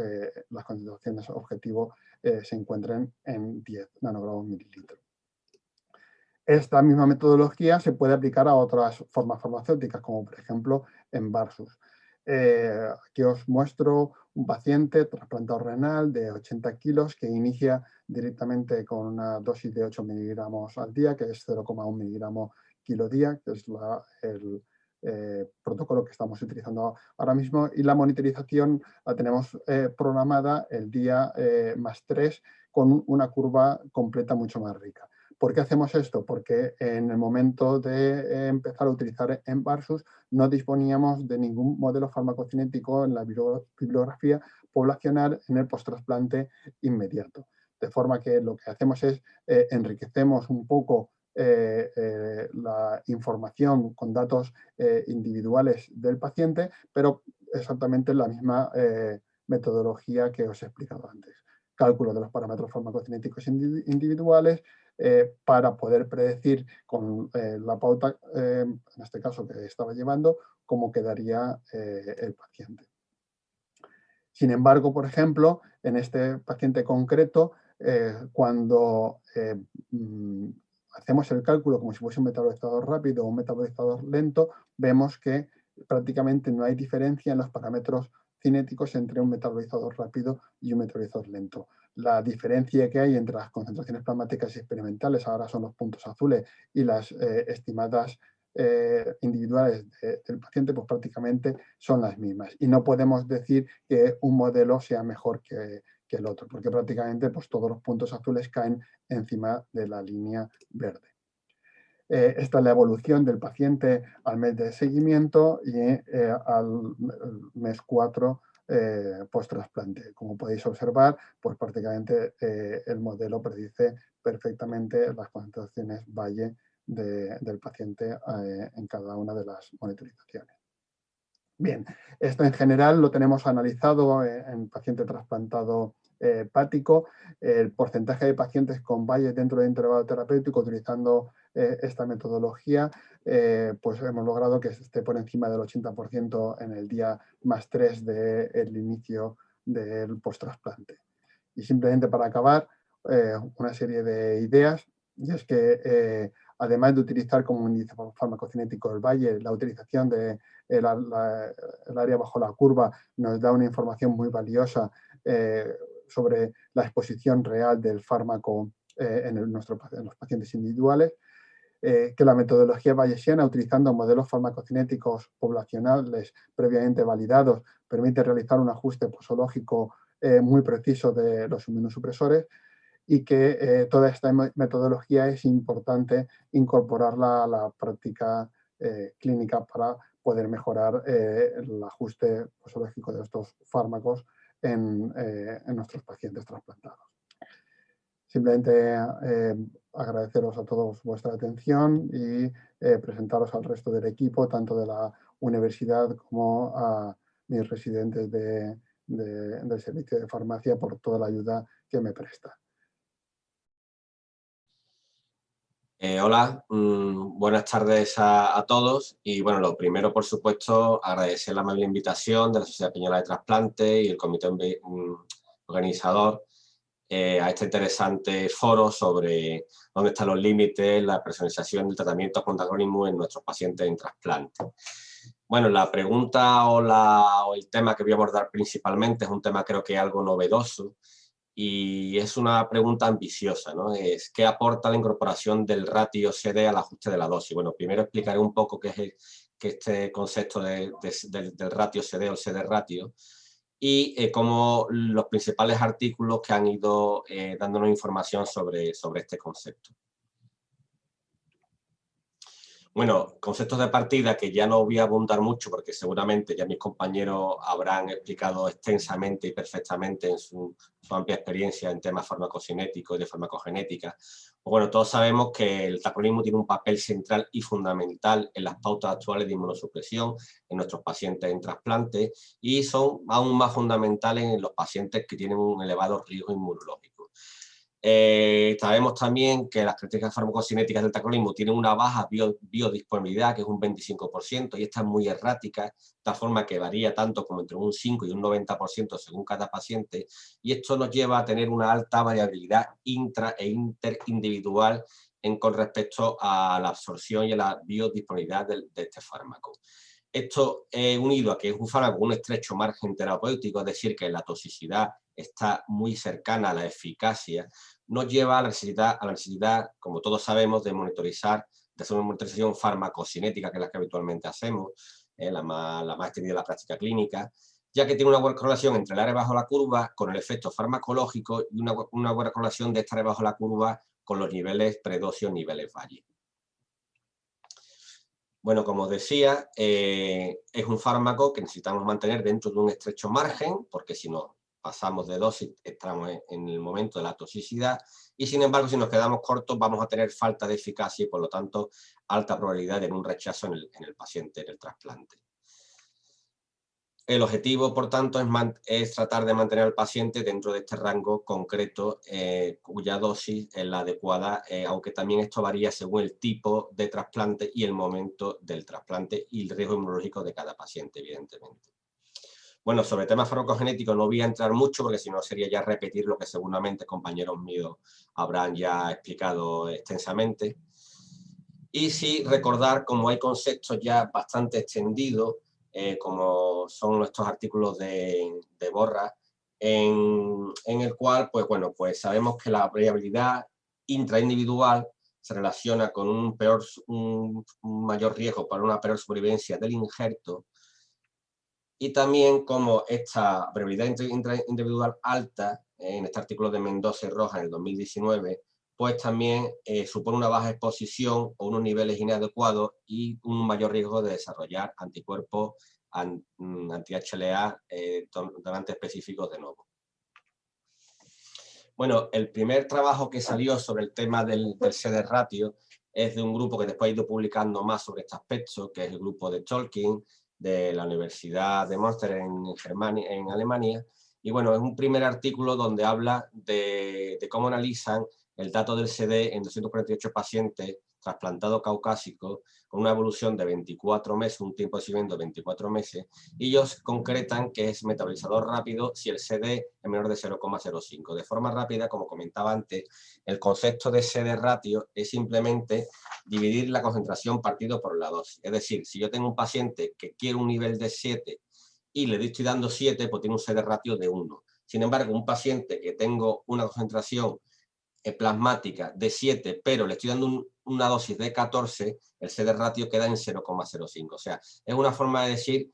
las concentraciones objetivo se encuentren en 10 nanogramos mililitro. Esta misma metodología se puede aplicar a otras formas farmacéuticas, como por ejemplo en Varsus. Aquí os muestro un paciente trasplantado renal de 80 kilos que inicia directamente con una dosis de 8 miligramos al día, que es 0,1 miligramo kilo día, que es el protocolo que estamos utilizando ahora mismo, y la monitorización la tenemos programada el día +3 con una curva completa mucho más rica. ¿Por qué hacemos esto? Porque en el momento de empezar a utilizar en Varsus no disponíamos de ningún modelo farmacocinético en la bibliografía poblacional en el post-trasplante inmediato. De forma que lo que hacemos es enriquecemos un poco la información con datos individuales del paciente, pero exactamente la misma metodología que os he explicado antes. Cálculo de los parámetros farmacocinéticos individuales para poder predecir con la pauta, en este caso que estaba llevando, cómo quedaría el paciente. Sin embargo, por ejemplo, en este paciente concreto, cuando hacemos el cálculo como si fuese un metabolizador rápido o un metabolizador lento, vemos que prácticamente no hay diferencia en los parámetros cinéticos entre un metabolizador rápido y un metabolizador lento. La diferencia que hay entre las concentraciones plasmáticas experimentales, ahora son los puntos azules, y las estimadas individuales del paciente, pues prácticamente son las mismas. Y no podemos decir que un modelo sea mejor que el otro, porque prácticamente pues, todos los puntos azules caen encima de la línea verde. Esta es la evolución del paciente al mes de seguimiento y al mes 4 post-trasplante. Como podéis observar, pues prácticamente el modelo predice perfectamente las concentraciones valle del paciente en cada una de las monitorizaciones. Bien, esto en general lo tenemos analizado en paciente trasplantado hepático, el porcentaje de pacientes con valles dentro del intervalo terapéutico utilizando esta metodología, pues hemos logrado que esté por encima del 80% en el día +3 del inicio del post-trasplante. Y simplemente para acabar, una serie de ideas, y es que además de utilizar como índice farmacocinético el valle, la utilización del área bajo la curva nos da una información muy valiosa sobre la exposición real del fármaco en los pacientes individuales, que la metodología bayesiana, utilizando modelos farmacocinéticos poblacionales previamente validados, permite realizar un ajuste posológico muy preciso de los inmunosupresores, y que toda esta metodología es importante incorporarla a la práctica clínica para poder mejorar el ajuste posológico de estos fármacos en nuestros pacientes trasplantados. Simplemente agradeceros a todos vuestra atención y presentaros al resto del equipo, tanto de la universidad como a mis residentes del servicio de farmacia, por toda la ayuda que me prestan. Hola, buenas tardes a todos, y bueno, lo primero, por supuesto, agradecer la amable invitación de la Sociedad Española de Trasplante y el comité organizador a este interesante foro sobre dónde están los límites, la personalización del tratamiento con Tacrolimus en nuestros pacientes en trasplante. Bueno, la pregunta o el tema que voy a abordar principalmente es un tema creo que algo novedoso, y es una pregunta ambiciosa, ¿no? Es ¿qué aporta la incorporación del ratio CD al ajuste de la dosis? Bueno, primero explicaré un poco qué es este concepto del ratio CD o CD ratio y cómo los principales artículos que han ido dándonos información sobre este concepto. Bueno, conceptos de partida que ya no voy a abundar mucho porque seguramente ya mis compañeros habrán explicado extensamente y perfectamente en su amplia experiencia en temas farmacocinéticos y de farmacogenética. Bueno, todos sabemos que el tacrolimus tiene un papel central y fundamental en las pautas actuales de inmunosupresión en nuestros pacientes en trasplante y son aún más fundamentales en los pacientes que tienen un elevado riesgo inmunológico. Sabemos también que las características farmacocinéticas del tacrolimus tienen una baja biodisponibilidad, que es un 25%, y esta es muy errática, de tal forma que varía tanto como entre un 5 y un 90% según cada paciente, y esto nos lleva a tener una alta variabilidad intra e interindividual con respecto a la absorción y a la biodisponibilidad de este fármaco. Esto unido a que es un fármaco con un estrecho margen terapéutico, es decir, que la toxicidad está muy cercana a la eficacia, nos lleva a la necesidad, como todos sabemos, de monitorizar, de hacer una monitorización farmacocinética, que es la que habitualmente hacemos, la más extendida en la práctica clínica, ya que tiene una buena correlación entre el área bajo la curva con el efecto farmacológico y una buena correlación de esta área bajo la curva con los niveles predosis, niveles valle. Bueno, como os decía, es un fármaco que necesitamos mantener dentro de un estrecho margen, porque si no pasamos de dosis, estamos en el momento de la toxicidad, y sin embargo, si nos quedamos cortos, vamos a tener falta de eficacia y, por lo tanto, alta probabilidad de un rechazo en el paciente, en el trasplante. El objetivo, por tanto, es tratar de mantener al paciente dentro de este rango concreto, cuya dosis es la adecuada, aunque también esto varía según el tipo de trasplante y el momento del trasplante y el riesgo inmunológico de cada paciente, evidentemente. Bueno, sobre temas farmacogenéticos no voy a entrar mucho porque si no sería ya repetir lo que seguramente compañeros míos habrán ya explicado extensamente. Y sí recordar, como hay conceptos ya bastante extendidos, como son nuestros artículos de Borra, en el cual, pues bueno, pues sabemos que la variabilidad intraindividual se relaciona con un mayor riesgo para una peor supervivencia del injerto, y también como esta variabilidad intraindividual alta, en este artículo de Mendoza y Rojas en el 2019, pues también supone una baja exposición o unos niveles inadecuados y un mayor riesgo de desarrollar anticuerpos anti-HLA donantes específicos de nuevo. Bueno, el primer trabajo que salió sobre el tema del CD ratio es de un grupo que después ha ido publicando más sobre este aspecto, que es el grupo de Tolkien, de la Universidad de Münster en Alemania. Y bueno, es un primer artículo donde habla de cómo analizan el dato del CD en 248 pacientes trasplantados caucásicos con una evolución de 24 meses, un tiempo de seguimiento de 24 meses, y ellos concretan que es metabolizador rápido si el CD es menor de 0,05. De forma rápida, como comentaba antes, el concepto de CD ratio es simplemente dividir la concentración partido por la dosis. Es decir, si yo tengo un paciente que quiere un nivel de 7 y le estoy dando 7, pues tiene un CD ratio de 1. Sin embargo, un paciente que tengo una concentración plasmática de 7, pero le estoy dando una dosis de 14, el CD ratio queda en 0,05. O sea, es una forma de decir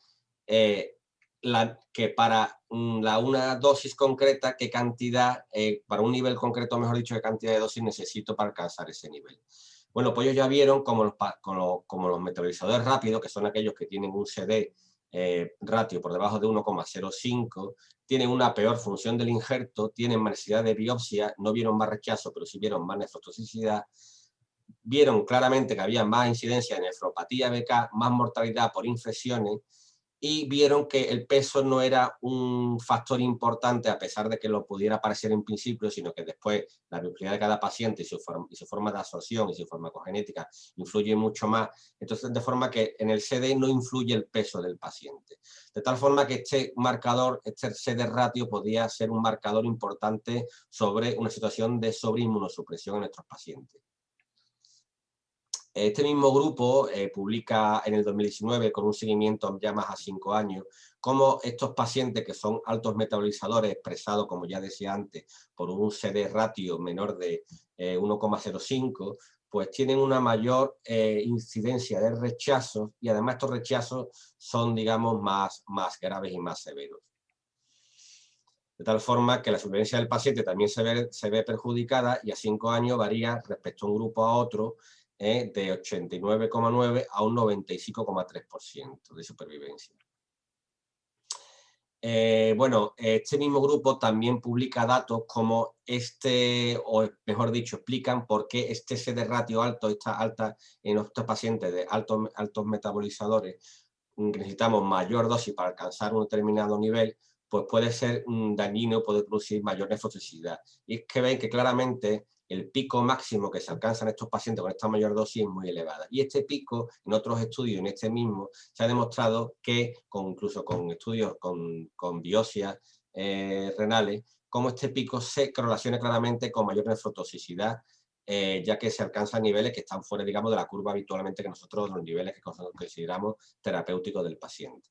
que para una dosis concreta, qué cantidad, para un nivel concreto, mejor dicho, qué cantidad de dosis necesito para alcanzar ese nivel. Bueno, pues ellos ya vieron como los metabolizadores rápidos, que son aquellos que tienen un CD ratio por debajo de 1,05, tienen una peor función del injerto, tienen más necesidad de biopsia, no vieron más rechazo, pero sí vieron más nefrotoxicidad, vieron claramente que había más incidencia de nefropatía BK, más mortalidad por infecciones, y vieron que el peso no era un factor importante, a pesar de que lo pudiera parecer en principio, sino que después la biología de cada paciente y su forma de absorción y su farmacogenética influye mucho más. Entonces, de forma que en el CD no influye el peso del paciente. De tal forma que este marcador, este CD ratio, podía ser un marcador importante sobre una situación de sobreinmunosupresión en nuestros pacientes. Este mismo grupo publica en el 2019, con un seguimiento ya más a 5 años, cómo estos pacientes que son altos metabolizadores, expresados, como ya decía antes, por un CD ratio menor de 1,05, pues tienen una mayor incidencia de rechazos, y además estos rechazos son, digamos, más graves y más severos. De tal forma que la supervivencia del paciente también se ve perjudicada, y a 5 años varía respecto a un grupo a otro, de 89,9 a un 95,3% de supervivencia. Bueno, este mismo grupo también publica datos como o mejor dicho, explican por qué este CD ratio alto, esta alta en estos pacientes de altos metabolizadores, necesitamos mayor dosis para alcanzar un determinado nivel, pues puede ser dañino, puede producir mayor nefrotoxicidad. Y es que ven que claramente el pico máximo que se alcanza en estos pacientes con esta mayor dosis es muy elevada. Y este pico, en otros estudios, en este mismo, se ha demostrado que, incluso con estudios con biopsias renales, como este pico se correlaciona claramente con mayor nefrotoxicidad, ya que se alcanzan niveles que están fuera, digamos, de la curva habitualmente que nosotros, los niveles que consideramos terapéuticos del paciente.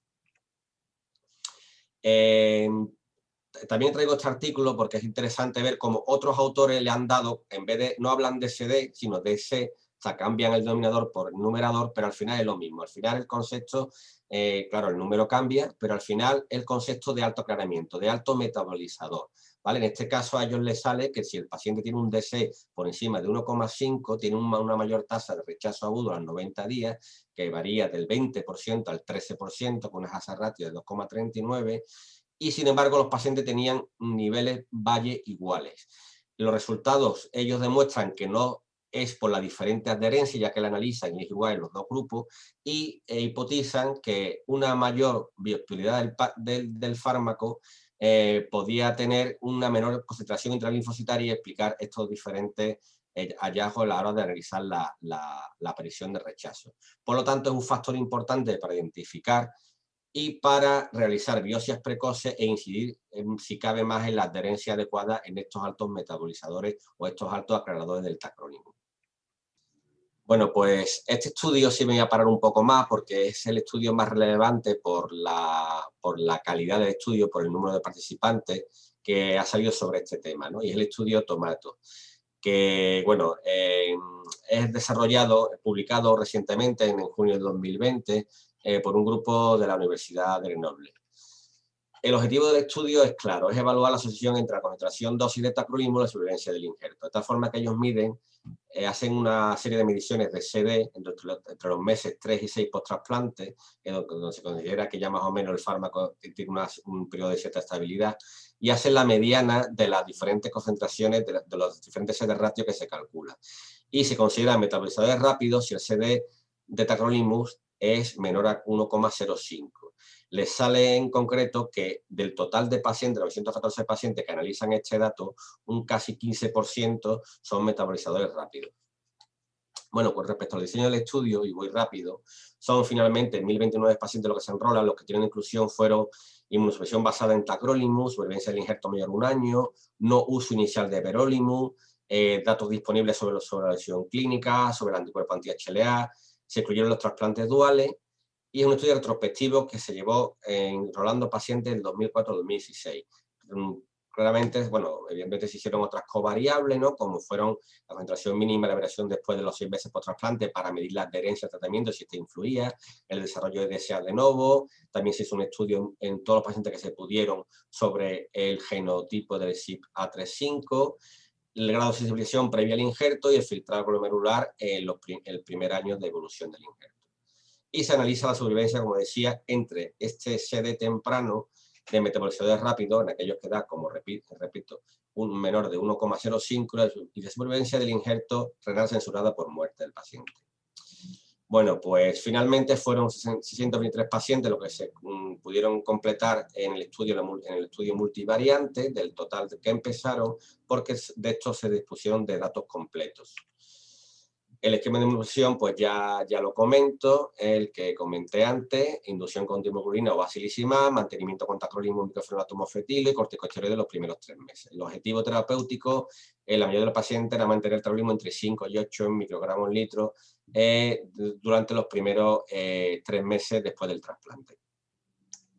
También traigo este artículo porque es interesante ver cómo otros autores le han dado, en vez de, no hablan de CD, sino de C, o sea, cambian el denominador por el numerador, pero al final es lo mismo. Al final el concepto, claro, el número cambia, pero al final el concepto de alto aclaramiento, de alto metabolizador, ¿vale? En este caso a ellos les sale que si el paciente tiene un DC por encima de 1,5, tiene una mayor tasa de rechazo agudo a los 90 días, que varía del 20% al 13%, con una hazard ratio de 2,39, y sin embargo los pacientes tenían niveles Valle iguales. Los resultados, ellos demuestran que no es por la diferente adherencia, ya que la analizan y es igual en los dos grupos, y hipotizan que una mayor bioactividad del fármaco podía tener una menor concentración intralinfocitaria y explicar estos diferentes hallazgos a la hora de analizar la aparición de rechazo. Por lo tanto, es un factor importante para identificar y para realizar biopsias precoces e incidir, si cabe más, en la adherencia adecuada en estos altos metabolizadores o estos altos aclaradores del tacrónimo. Bueno, pues este estudio sí me voy a parar un poco más porque es el estudio más relevante por la calidad del estudio, por el número de participantes que ha salido sobre este tema, ¿no? Y es el estudio Tomato, que, bueno, es desarrollado, publicado recientemente en junio de 2020, por un grupo de la Universidad de Grenoble. El objetivo del estudio es claro, es evaluar la asociación entre la concentración dosis de tacrolimus y la supervivencia del injerto. De tal forma que ellos miden, hacen una serie de mediciones de CD entre los meses 3 y 6 post-trasplante, donde se considera que ya más o menos el fármaco tiene un periodo de cierta estabilidad, y hacen la mediana de las diferentes concentraciones de los diferentes CD ratios que se calculan. Y se consideran metabolizadores rápidos si el CD de tacrolimus es menor a 1,05. Les sale en concreto que del total de pacientes, 914 pacientes que analizan este dato, un casi 15% son metabolizadores rápidos. Bueno, pues respecto al diseño del estudio, y voy rápido, son finalmente 1.029 pacientes los que se enrolan. Los que tienen inclusión fueron inmunosupresión basada en tacrolimus, supervivencia del injerto mayor de 1 año, no uso inicial de everolimus, datos disponibles sobre la lesión clínica, sobre el anticuerpo anti-HLA, se incluyeron los trasplantes duales, y es un estudio retrospectivo que se llevó enrolando pacientes del 2004 al 2016. Claramente, bueno, evidentemente se hicieron otras covariables, ¿no? Como fueron la concentración mínima de la variación después de los 6 meses post-trasplante para medir la adherencia al tratamiento, si este influía, el desarrollo de DSA de novo. También se hizo un estudio en todos los pacientes que se pudieron sobre el genotipo del CYP-A35, el grado de sensibilización previa al injerto y el filtrado glomerular en el primer año de evolución del injerto. Y se analiza la supervivencia, como decía, entre este CD temprano de metabolizadores rápidos, en aquellos que da, como repito, un menor de 1,05 y de supervivencia del injerto renal censurada por muerte del paciente. Bueno, pues finalmente fueron 623 pacientes los que se pudieron completar en el estudio multivariante del total que empezaron, porque de estos se dispusieron de datos completos. El esquema de inmunosupresión, pues ya lo comento, el que comenté antes: inducción con timoglobulina o basilizumab, mantenimiento con tacrolimus, microfenolato homofetilo y corticosteroides los primeros 3 meses. El objetivo terapéutico en la mayoría de los pacientes era mantener el tacrolimus entre 5 y 8 microgramos litros durante los primeros 3 meses después del trasplante.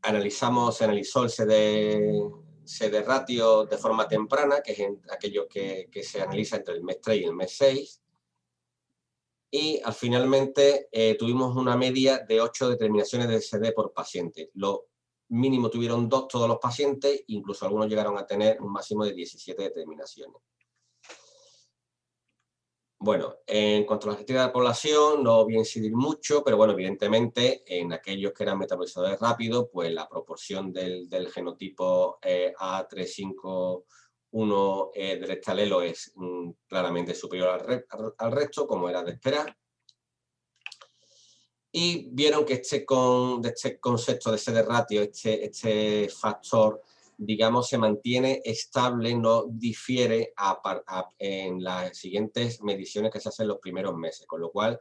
Se analizó el CD ratio de forma temprana, que es aquello que se analiza entre el mes 3 y el mes 6. Y finalmente tuvimos una media de 8 determinaciones de CD por paciente. Lo mínimo tuvieron 2 todos los pacientes, incluso algunos llegaron a tener un máximo de 17 determinaciones. Bueno, en cuanto a la gestión de la población, no voy a incidir mucho, pero bueno, evidentemente en aquellos que eran metabolizadores rápidos, pues la proporción del genotipo A351 del este alelo es claramente superior al resto, como era de esperar. Y vieron que este concepto de CD ratio, este factor, digamos, se mantiene estable, no difiere en las siguientes mediciones que se hacen en los primeros meses, con lo cual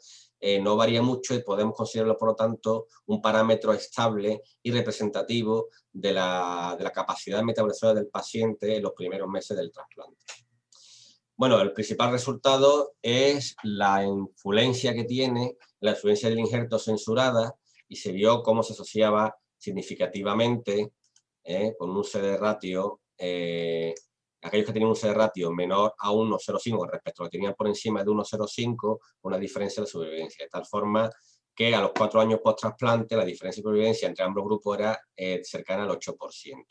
no varía mucho y podemos considerarlo, por lo tanto, un parámetro estable y representativo de la capacidad metabolizadora del paciente en los primeros meses del trasplante. Bueno, el principal resultado es la influencia que tiene la influencia del injerto censurada, y se vio cómo se asociaba significativamente con un CD ratio, aquellos que tenían un CD ratio menor a 1,05 respecto a los que tenían por encima de 1,05, una diferencia de supervivencia, de tal forma que a los 4 años post-trasplante la diferencia de supervivencia entre ambos grupos era cercana al 8%.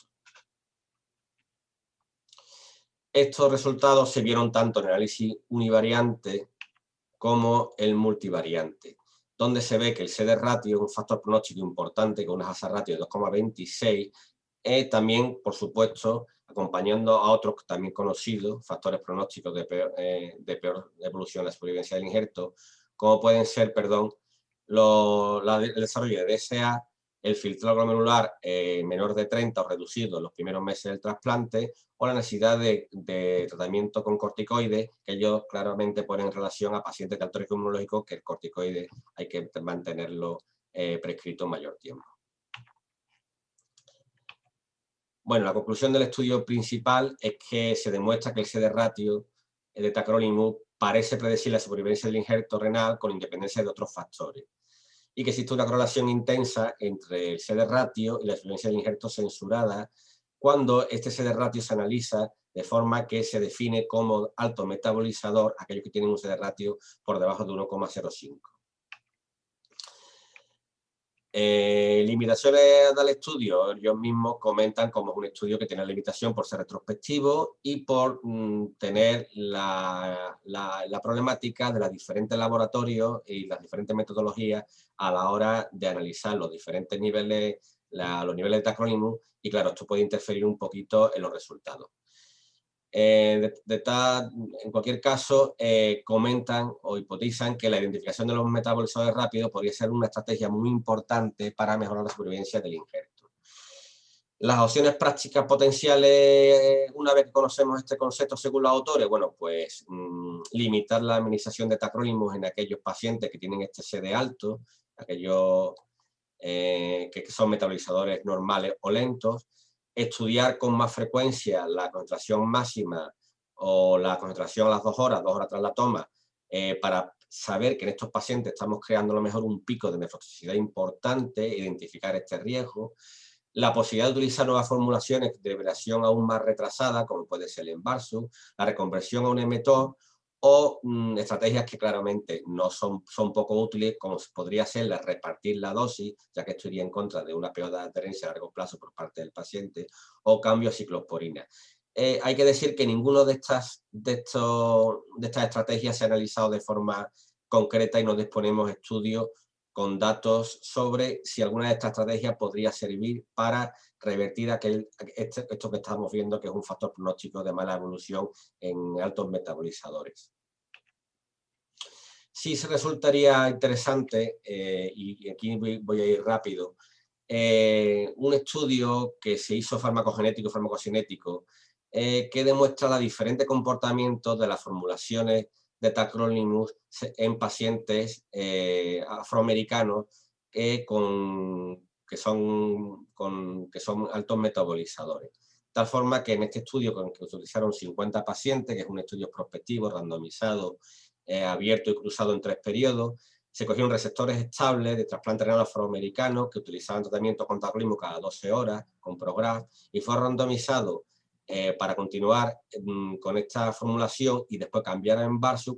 Estos resultados se vieron tanto en el análisis univariante como el multivariante, donde se ve que el CD ratio es un factor pronóstico importante con una hazard ratio de 2,26, también, por supuesto, acompañando a otros también conocidos factores pronósticos de peor evolución de la supervivencia del injerto, como pueden ser, el desarrollo de DSA, el filtrado glomerular menor de 30 o reducido en los primeros meses del trasplante, o la necesidad de tratamiento con corticoides, que ellos claramente ponen en relación a pacientes de alto riesgo inmunológico, que el corticoide hay que mantenerlo prescrito mayor tiempo. Bueno, la conclusión del estudio principal es que se demuestra que el CD ratio de tacrolimus parece predecir la supervivencia del injerto renal con independencia de otros factores, y que existe una correlación intensa entre el CD ratio y la supervivencia del injerto censurada cuando este CD ratio se analiza de forma que se define como alto metabolizador aquellos que tienen un CD ratio por debajo de 1,05. Limitaciones del estudio, ellos mismos comentan como es un estudio que tiene limitación por ser retrospectivo y por tener la problemática de los diferentes laboratorios y las diferentes metodologías a la hora de analizar los diferentes niveles, los niveles de tacrolimus, y claro, esto puede interferir un poquito en los resultados. En cualquier caso, comentan o hipotizan que la identificación de los metabolizadores rápidos podría ser una estrategia muy importante para mejorar la supervivencia del injerto. Las opciones prácticas potenciales, una vez que conocemos este concepto según los autores, bueno, pues limitar la administración de tacrolimus en aquellos pacientes que tienen este CD alto, aquellos que son metabolizadores normales o lentos, estudiar con más frecuencia la concentración máxima o la concentración a las 2 horas tras la toma, para saber que en estos pacientes estamos creando a lo mejor un pico de nefrotoxicidad importante, identificar este riesgo. La posibilidad de utilizar nuevas formulaciones de liberación aún más retrasada, como puede ser el Envarsus, la reconversión a un mTOR, o estrategias que claramente no son poco útiles, como podría ser la repartir la dosis, ya que esto iría en contra de una peor adherencia a largo plazo por parte del paciente, o cambio a ciclosporina. Hay que decir que ninguno de estas estrategias se ha analizado de forma concreta y no disponemos de estudios con datos sobre si alguna de estas estrategias podría servir para revertir esto que estamos viendo, que es un factor pronóstico de mala evolución en altos metabolizadores. Sí se resultaría interesante, y aquí voy a ir rápido, un estudio que se hizo farmacogenético y farmacocinético, que demuestra los diferentes comportamientos de las formulaciones de tacrolimus en pacientes afroamericanos que son altos metabolizadores. De tal forma que en este estudio, con que utilizaron 50 pacientes, que es un estudio prospectivo, randomizado, abierto y cruzado en 3 periodos, se cogieron receptores estables de trasplante renal afroamericano que utilizaban tratamiento con tacrolimus cada 12 horas, con Prograf, y fue randomizado para continuar con esta formulación y después cambiar a Envarsus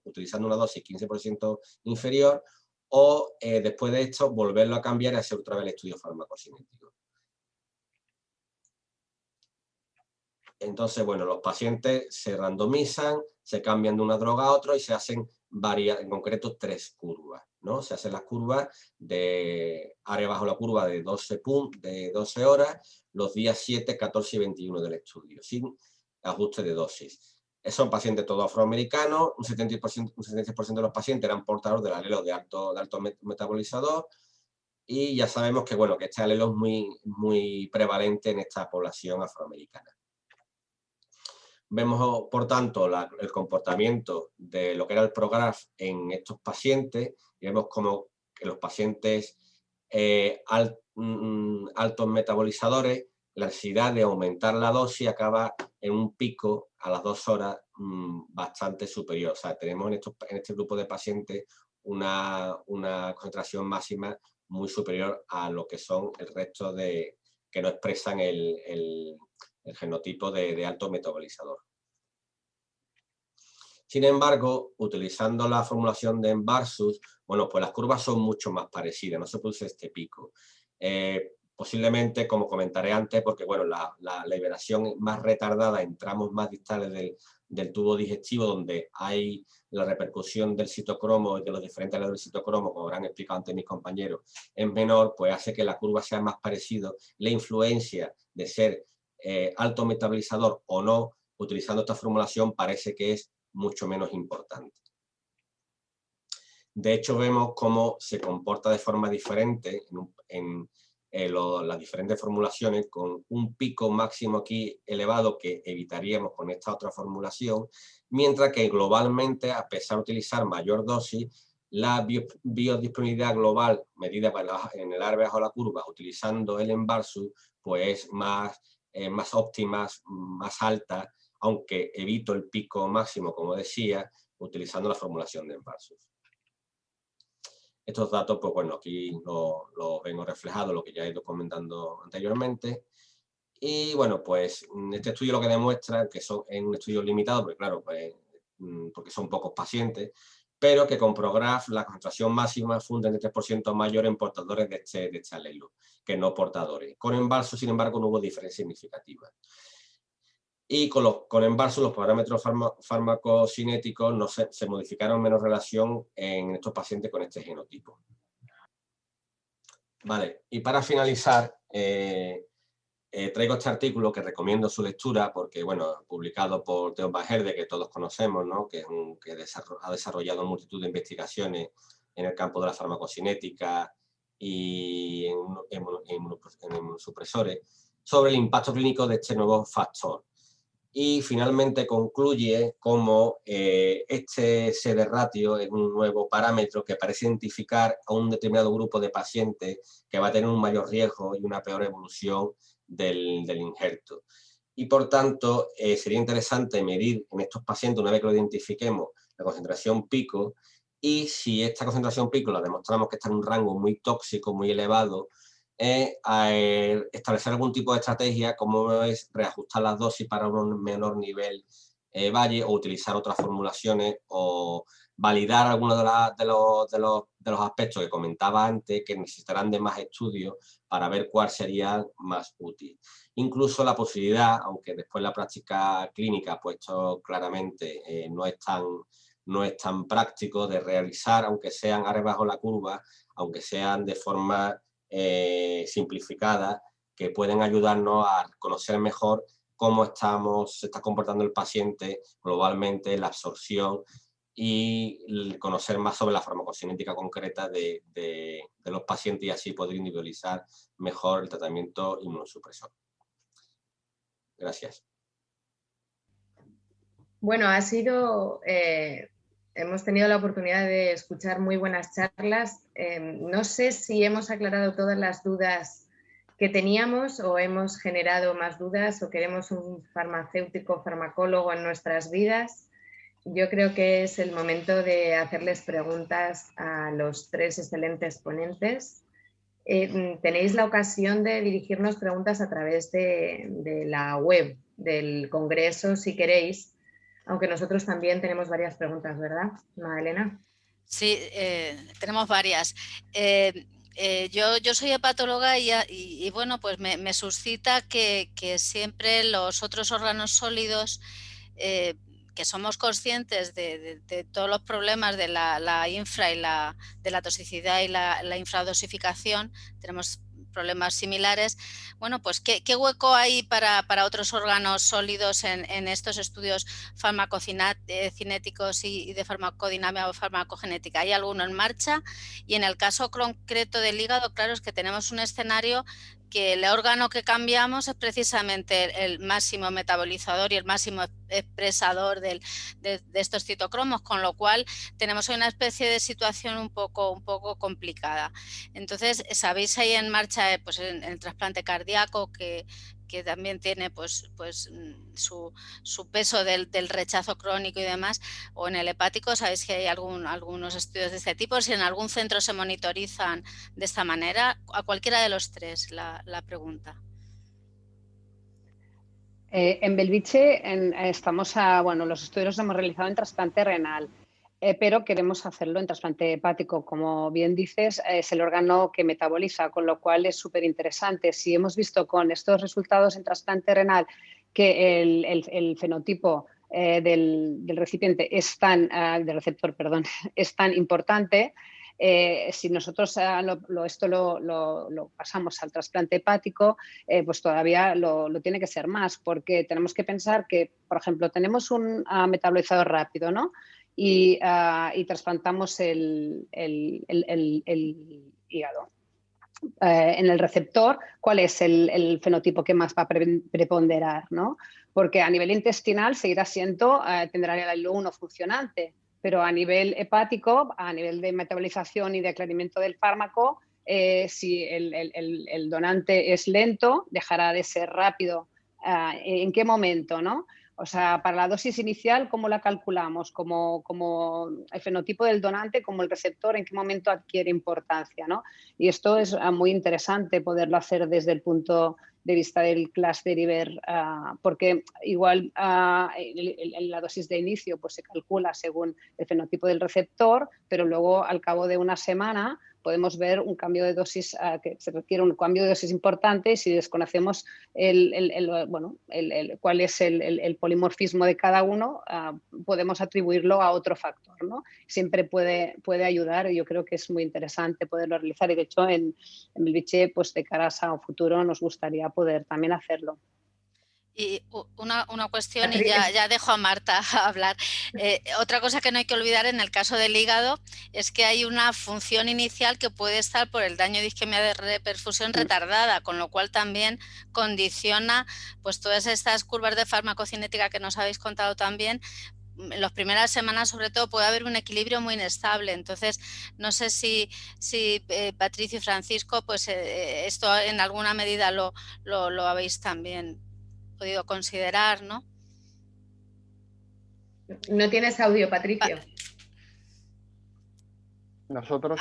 utilizando una dosis 15% inferior, o después de esto volverlo a cambiar y hacer otra vez el estudio farmacocinético. Entonces, bueno, los pacientes se randomizan, se cambian de una droga a otra y se hacen en concreto 3 curvas, ¿no? Se hacen las curvas de área bajo la curva de 12 horas, los días 7, 14 y 21 del estudio, sin ajuste de dosis. Son pacientes todos afroamericanos, un 76% de los pacientes eran portadores del alelo de alto metabolizador, y ya sabemos que, bueno, que este alelo es muy prevalente en esta población afroamericana. Vemos, por tanto, el comportamiento de lo que era el Prograf en estos pacientes, y vemos como que los pacientes altos metabolizadores, la necesidad de aumentar la dosis acaba en un pico a las 2 horas bastante superior. O sea, tenemos en este grupo de pacientes una concentración máxima muy superior a lo que son el resto que no expresan el genotipo de alto metabolizador. Sin embargo, utilizando la formulación de Envarsus, bueno, pues las curvas son mucho más parecidas, no se produce este pico. Posiblemente, como comentaré antes, porque bueno, la liberación más retardada en tramos más distales del tubo digestivo, donde hay la repercusión del citocromo y de los diferentes alelos del citocromo, como habrán explicado antes mis compañeros, es menor, pues hace que la curva sea más parecida. La influencia de ser alto metabolizador o no, utilizando esta formulación, parece que es mucho menos importante. De hecho, vemos cómo se comporta de forma diferente en las diferentes formulaciones, con un pico máximo aquí elevado que evitaríamos con esta otra formulación, mientras que globalmente, a pesar de utilizar mayor dosis, la biodisponibilidad global medida en el área bajo la curva utilizando el Envarsus, pues es más óptima, más alta, aunque evito el pico máximo, como decía, utilizando la formulación de Envarsus. Estos datos, pues bueno, aquí lo vengo reflejado, lo que ya he ido comentando anteriormente. Y bueno, pues este estudio lo que demuestra, que es un estudio limitado, porque claro, pues, porque son pocos pacientes, pero que con Prograf la concentración máxima fue un 33% mayor en portadores de este alelo que no portadores. Con Envarsus, sin embargo, no hubo diferencia significativa. Y con Envarsus los parámetros farmacocinéticos se modificaron en menos relación en estos pacientes con este genotipo. Vale, y para finalizar, traigo este artículo que recomiendo su lectura porque, bueno, publicado por Theo van Heerde, que todos conocemos, ¿no? que ha desarrollado multitud de investigaciones en el campo de la farmacocinética y en inmunosupresores, sobre el impacto clínico de este nuevo factor. Y finalmente concluye como este CD ratio es un nuevo parámetro que parece identificar a un determinado grupo de pacientes que va a tener un mayor riesgo y una peor evolución del injerto. Y por tanto, sería interesante medir en estos pacientes, una vez que lo identifiquemos, la concentración pico, y si esta concentración pico la demostramos que está en un rango muy tóxico, muy elevado, establecer algún tipo de estrategia, como es reajustar las dosis para un menor nivel valle, o utilizar otras formulaciones, o validar algunos de los aspectos que comentaba antes, que necesitarán de más estudios para ver cuál sería más útil. Incluso la posibilidad, aunque después la práctica clínica ha puesto claramente no es tan práctico, de realizar, aunque sean áreas bajo la curva, aunque sean de forma simplificadas, que pueden ayudarnos a conocer mejor cómo se está comportando el paciente globalmente, la absorción, y conocer más sobre la farmacocinética concreta de los pacientes, y así poder individualizar mejor el tratamiento inmunosupresor. Gracias. Bueno, ha sido hemos tenido la oportunidad de escuchar muy buenas charlas. No sé si hemos aclarado todas las dudas que teníamos o hemos generado más dudas o queremos un farmacéutico, farmacólogo en nuestras vidas. Yo creo que es el momento de hacerles preguntas a los tres excelentes ponentes. Tenéis la ocasión de dirigirnos preguntas a través de la web del Congreso, si queréis, aunque nosotros también tenemos varias preguntas, ¿verdad, Magdalena? Sí, tenemos varias. Yo soy hepatóloga y bueno, pues me suscita que siempre los otros órganos sólidos, que somos conscientes de todos los problemas de la infra y de la toxicidad y la infradosificación, tenemos problemas similares. Bueno, pues ¿qué hueco hay para otros órganos sólidos en estos estudios farmacocinéticos y de farmacodinámica o farmacogenética? ¿Hay alguno en marcha? Y en el caso concreto del hígado, claro, es que tenemos un escenario que el órgano que cambiamos es precisamente el máximo metabolizador y el máximo expresador de estos citocromos, con lo cual tenemos una especie de situación un poco complicada. Entonces, ¿sabéis ahí en marcha pues en el trasplante cardíaco que también tiene pues su peso del rechazo crónico y demás, o en el hepático? ¿Sabéis que hay algunos estudios de este tipo? Si en algún centro se monitorizan de esta manera, a cualquiera de los tres la pregunta. En Belviche estamos bueno, los estudios los hemos realizado en trasplante renal, pero queremos hacerlo en trasplante hepático. Como bien dices, es el órgano que metaboliza, con lo cual es súper interesante. Si hemos visto con estos resultados en trasplante renal que el fenotipo del recipiente es del receptor, perdón, es tan importante, si nosotros esto lo pasamos al trasplante hepático, pues todavía lo tiene que ser más, porque tenemos que pensar que, por ejemplo, tenemos un metabolizador rápido, ¿no? Y trasplantamos el hígado. En el receptor, ¿cuál es el fenotipo que más va a preponderar, ¿no? Porque a nivel intestinal seguirá siendo, tendrá el 1 funcionante, pero a nivel hepático, a nivel de metabolización y de aclaramiento del fármaco, si el donante es lento, dejará de ser rápido. ¿En qué momento, no? O sea, para la dosis inicial, ¿cómo la calculamos? Como el fenotipo del donante, como el receptor, ¿en qué momento adquiere importancia, ¿no? Y esto es muy interesante poderlo hacer desde el punto de vista del clúster IBER, porque igual la dosis de inicio pues, se calcula según el fenotipo del receptor, pero luego al cabo de una semana podemos ver un cambio de dosis, que se requiere un cambio de dosis importante, y si desconocemos cuál es el polimorfismo de cada uno, podemos atribuirlo a otro factor, ¿no? Siempre puede ayudar, y yo creo que es muy interesante poderlo realizar, y de hecho en Belviche, pues de cara a un futuro nos gustaría poder también hacerlo. Y una cuestión, y ya dejo a Marta hablar. Otra cosa que no hay que olvidar en el caso del hígado es que hay una función inicial que puede estar por el daño de isquemia de reperfusión retardada, con lo cual también condiciona pues todas estas curvas de farmacocinética que nos habéis contado también. En las primeras semanas, sobre todo, puede haber un equilibrio muy inestable. Entonces, no sé si Patricio y Francisco, pues esto en alguna medida lo habéis también podido considerar, ¿no? No tienes audio, Patricio. Nosotros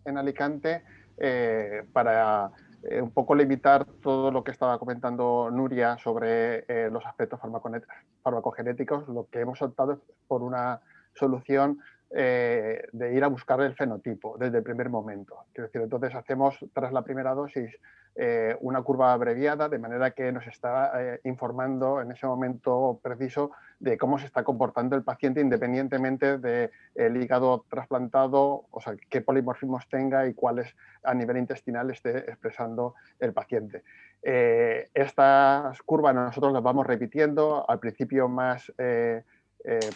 en Alicante, para un poco limitar todo lo que estaba comentando Nuria sobre los aspectos farmacogenéticos, lo que hemos optado es por una solución de ir a buscar el fenotipo desde el primer momento. Quiero decir, entonces hacemos tras la primera dosis una curva abreviada, de manera que nos está informando en ese momento preciso de cómo se está comportando el paciente independientemente del hígado trasplantado, o sea, qué polimorfismos tenga y cuáles a nivel intestinal esté expresando el paciente. Estas curvas nosotros las vamos repitiendo, al principio más...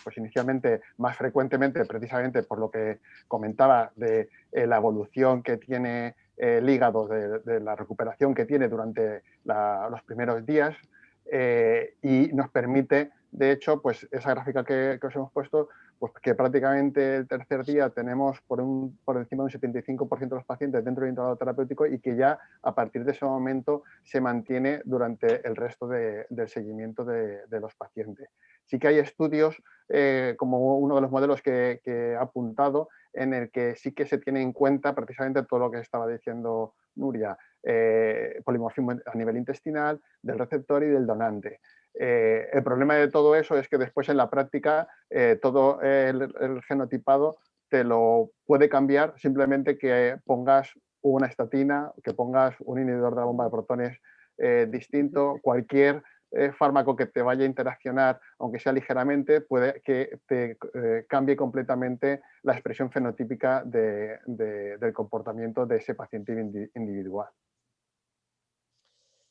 pues inicialmente más frecuentemente, precisamente por lo que comentaba de la evolución que tiene el hígado, de la recuperación que tiene durante los primeros días, y nos permite de hecho, pues esa gráfica que os hemos puesto, pues que prácticamente el tercer día tenemos por encima de un 75% de los pacientes dentro del intervalo terapéutico y que ya a partir de ese momento se mantiene durante el resto del seguimiento de los pacientes. Sí que hay estudios, como uno de los modelos que he apuntado, en el que sí que se tiene en cuenta precisamente todo lo que estaba diciendo Nuria, polimorfismo a nivel intestinal, del receptor y del donante. El problema de todo eso es que después en la práctica todo el genotipado te lo puede cambiar simplemente que pongas una estatina, que pongas un inhibidor de la bomba de protones distinto, cualquier fármaco que te vaya a interaccionar, aunque sea ligeramente, puede que te cambie completamente la expresión fenotípica del comportamiento de ese paciente individual.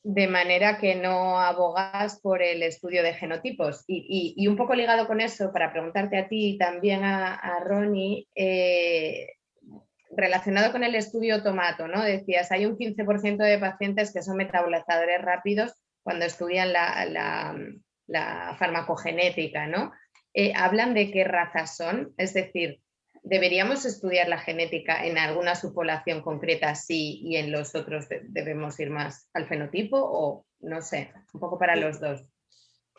De manera que no abogas por el estudio de genotipos. Y un poco ligado con eso, para preguntarte a ti y también a Ronnie, relacionado con el estudio tomato, ¿no? Decías, hay un 15% de pacientes que son metabolizadores rápidos cuando estudian la farmacogenética, ¿no? Hablan de qué razas son, es decir, ¿deberíamos estudiar la genética en alguna subpoblación concreta sí y en los otros debemos ir más al fenotipo? O no sé, un poco para los dos.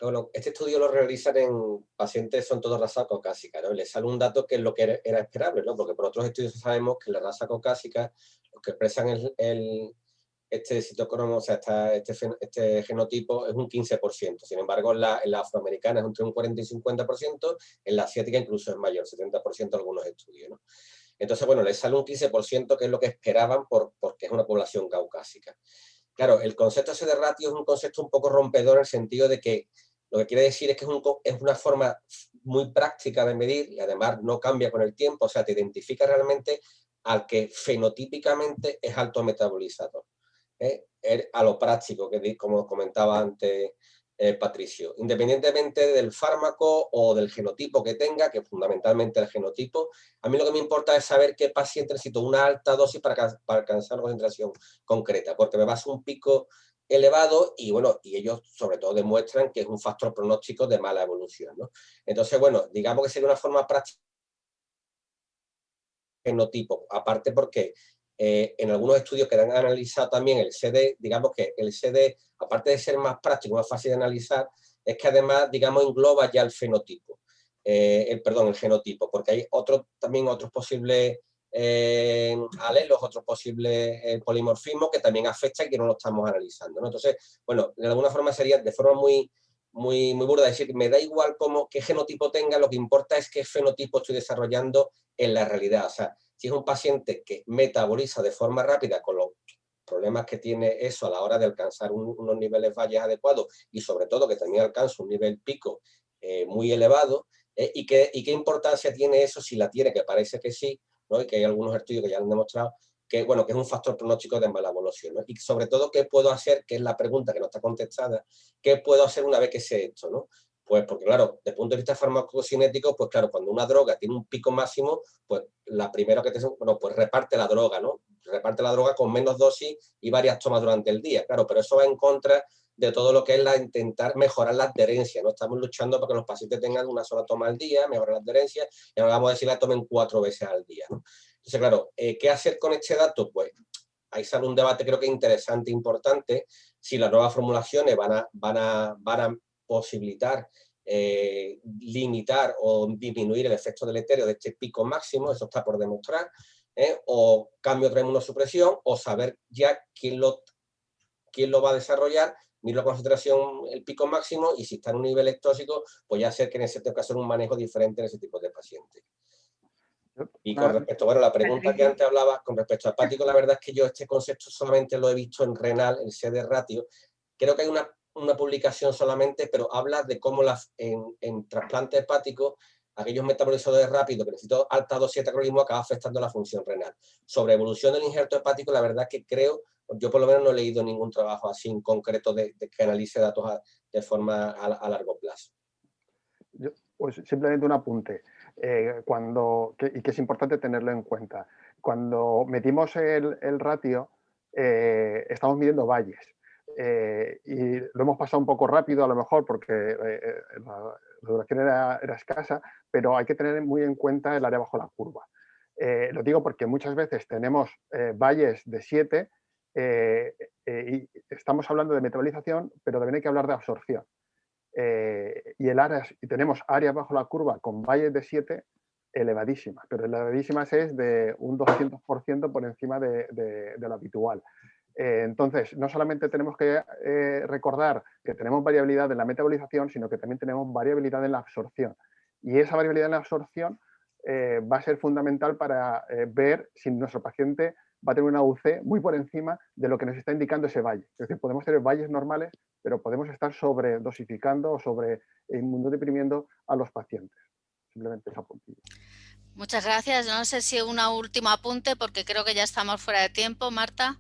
Bueno, este estudio lo realizan en pacientes, son todos raza caucásica, ¿no? Les sale un dato que es lo que era esperable, ¿no? Porque por otros estudios sabemos que la raza caucásica, los que expresan este citocromo, o sea, este genotipo es un 15%. Sin embargo, en la afroamericana es entre un 40 y 50%, en la asiática incluso es mayor, 70% en algunos estudios, ¿no? Entonces, bueno, les sale un 15%, que es lo que esperaban porque es una población caucásica. Claro, el concepto ese de ratio es un concepto un poco rompedor en el sentido de que lo que quiere decir es que es una forma muy práctica de medir y además no cambia con el tiempo, o sea, te identifica realmente al que fenotípicamente es alto metabolizador. A lo práctico, como comentaba antes Patricio. Independientemente del fármaco o del genotipo que tenga, que fundamentalmente el genotipo, a mí lo que me importa es saber qué paciente necesito una alta dosis para alcanzar una concentración concreta, porque me va a hacer un pico elevado y, bueno, y ellos sobre todo demuestran que es un factor pronóstico de mala evolución, ¿no? Entonces, bueno, digamos que sería una forma práctica genotipo, aparte porque en algunos estudios que han analizado también el CD, digamos que el CD, aparte de ser más práctico, más fácil de analizar, es que además, digamos, engloba ya el fenotipo, el genotipo, porque hay también otros posibles alelos, otros posibles polimorfismos que también afectan y que no lo estamos analizando, ¿no? Entonces, bueno, de alguna forma sería de forma muy burda decir, me da igual qué genotipo tenga, lo que importa es qué fenotipo estoy desarrollando en la realidad. O sea, si es un paciente que metaboliza de forma rápida con los problemas que tiene eso a la hora de alcanzar unos niveles valles adecuados y sobre todo que también alcanza un nivel pico muy elevado, y qué importancia tiene eso si la tiene, que parece que sí, ¿no? Y que hay algunos estudios que ya han demostrado que, bueno, que es un factor pronóstico de mala evolución, ¿no? Y sobre todo, ¿qué puedo hacer? Que es la pregunta que no está contestada. ¿Qué puedo hacer una vez que sé esto, ¿no? Pues porque, claro, desde el punto de vista farmacocinético, pues claro, cuando una droga tiene un pico máximo, pues la primera que te... Bueno, pues reparte la droga, ¿no? Reparte la droga con menos dosis y varias tomas durante el día, claro, pero eso va en contra de todo lo que es intentar mejorar la adherencia, ¿no? Estamos luchando para que los pacientes tengan una sola toma al día, mejorar la adherencia, y ahora vamos a decir la tomen 4 veces al día, ¿no? Entonces, claro, ¿qué hacer con este dato? Pues ahí sale un debate creo que interesante e importante, si las nuevas formulaciones van a posibilitar limitar o disminuir el efecto deleterio de este pico máximo, eso está por demostrar, o cambio otra inmunosupresión, o saber ya quién lo va a desarrollar, medir la concentración, el pico máximo, y si está en un nivel tóxico, pues ya sé que necesito que hacer un manejo diferente en ese tipo de pacientes. Y con respecto, bueno, la pregunta que antes hablaba, con respecto al hepático, la verdad es que yo este concepto solamente lo he visto en renal, el CD ratio. Creo que hay una publicación solamente, pero habla de cómo en trasplante hepático, aquellos metabolizadores rápidos que necesitan alta dosis de tacrolimus acaba afectando la función renal. Sobre evolución del injerto hepático, la verdad es que creo, yo por lo menos no he leído ningún trabajo así en concreto de que analice datos de forma a largo plazo. Pues simplemente un apunte, y que es importante tenerlo en cuenta. Cuando medimos el ratio, estamos midiendo valles. y lo hemos pasado un poco rápido a lo mejor porque la duración era escasa, pero hay que tener muy en cuenta el área bajo la curva. Lo digo porque muchas veces tenemos valles de 7 y estamos hablando de metabolización, pero también hay que hablar de absorción. Y tenemos áreas bajo la curva con valles de 7 elevadísimas, pero elevadísimas es de un 200% por encima de lo habitual. Entonces, no solamente tenemos que recordar que tenemos variabilidad en la metabolización, sino que también tenemos variabilidad en la absorción. Y esa variabilidad en la absorción va a ser fundamental para ver si nuestro paciente va a tener una UC muy por encima de lo que nos está indicando ese valle. Es decir, podemos tener valles normales, pero podemos estar sobredosificando o inmunodeprimiendo a los pacientes. Simplemente esa puntilla. Muchas gracias. No sé si un último apunte, porque creo que ya estamos fuera de tiempo, Marta.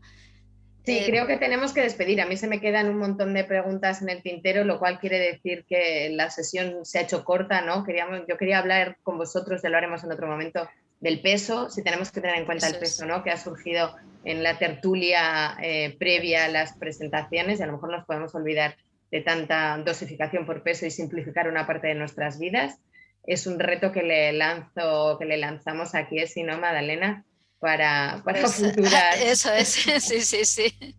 Sí, creo que tenemos que despedir. A mí se me quedan un montón de preguntas en el tintero, lo cual quiere decir que la sesión se ha hecho corta, ¿no? Yo quería hablar con vosotros, ya lo haremos en otro momento, del peso, si tenemos que tener en cuenta el peso, ¿no? Que ha surgido en la tertulia previa a las presentaciones, y a lo mejor nos podemos olvidar de tanta dosificación por peso y simplificar una parte de nuestras vidas. Es un reto que le lanzamos aquí, ¿sí, no, Magdalena? Para futuras. Eso es, sí.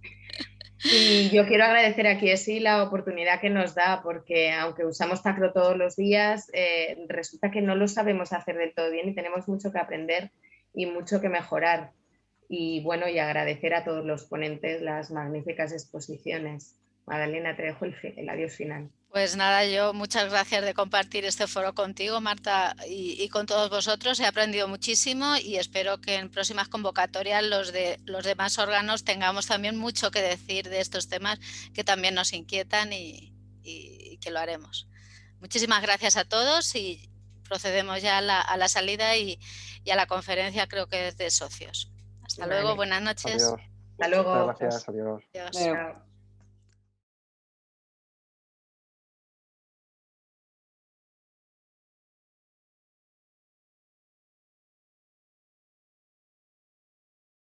Y yo quiero agradecer a Kiesi la oportunidad que nos da, porque aunque usamos Tacro todos los días, resulta que no lo sabemos hacer del todo bien y tenemos mucho que aprender y mucho que mejorar. Y bueno, y agradecer a todos los ponentes las magníficas exposiciones. Magdalena, te dejo el adiós final. Pues nada, yo muchas gracias de compartir este foro contigo, Marta, y con todos vosotros. He aprendido muchísimo y espero que en próximas convocatorias los demás órganos tengamos también mucho que decir de estos temas que también nos inquietan y que lo haremos. Muchísimas gracias a todos y procedemos ya a la salida y a la conferencia, creo que es de socios. Hasta luego, buenas noches. Adiós. Hasta luego. Muchas gracias, adiós. Adiós.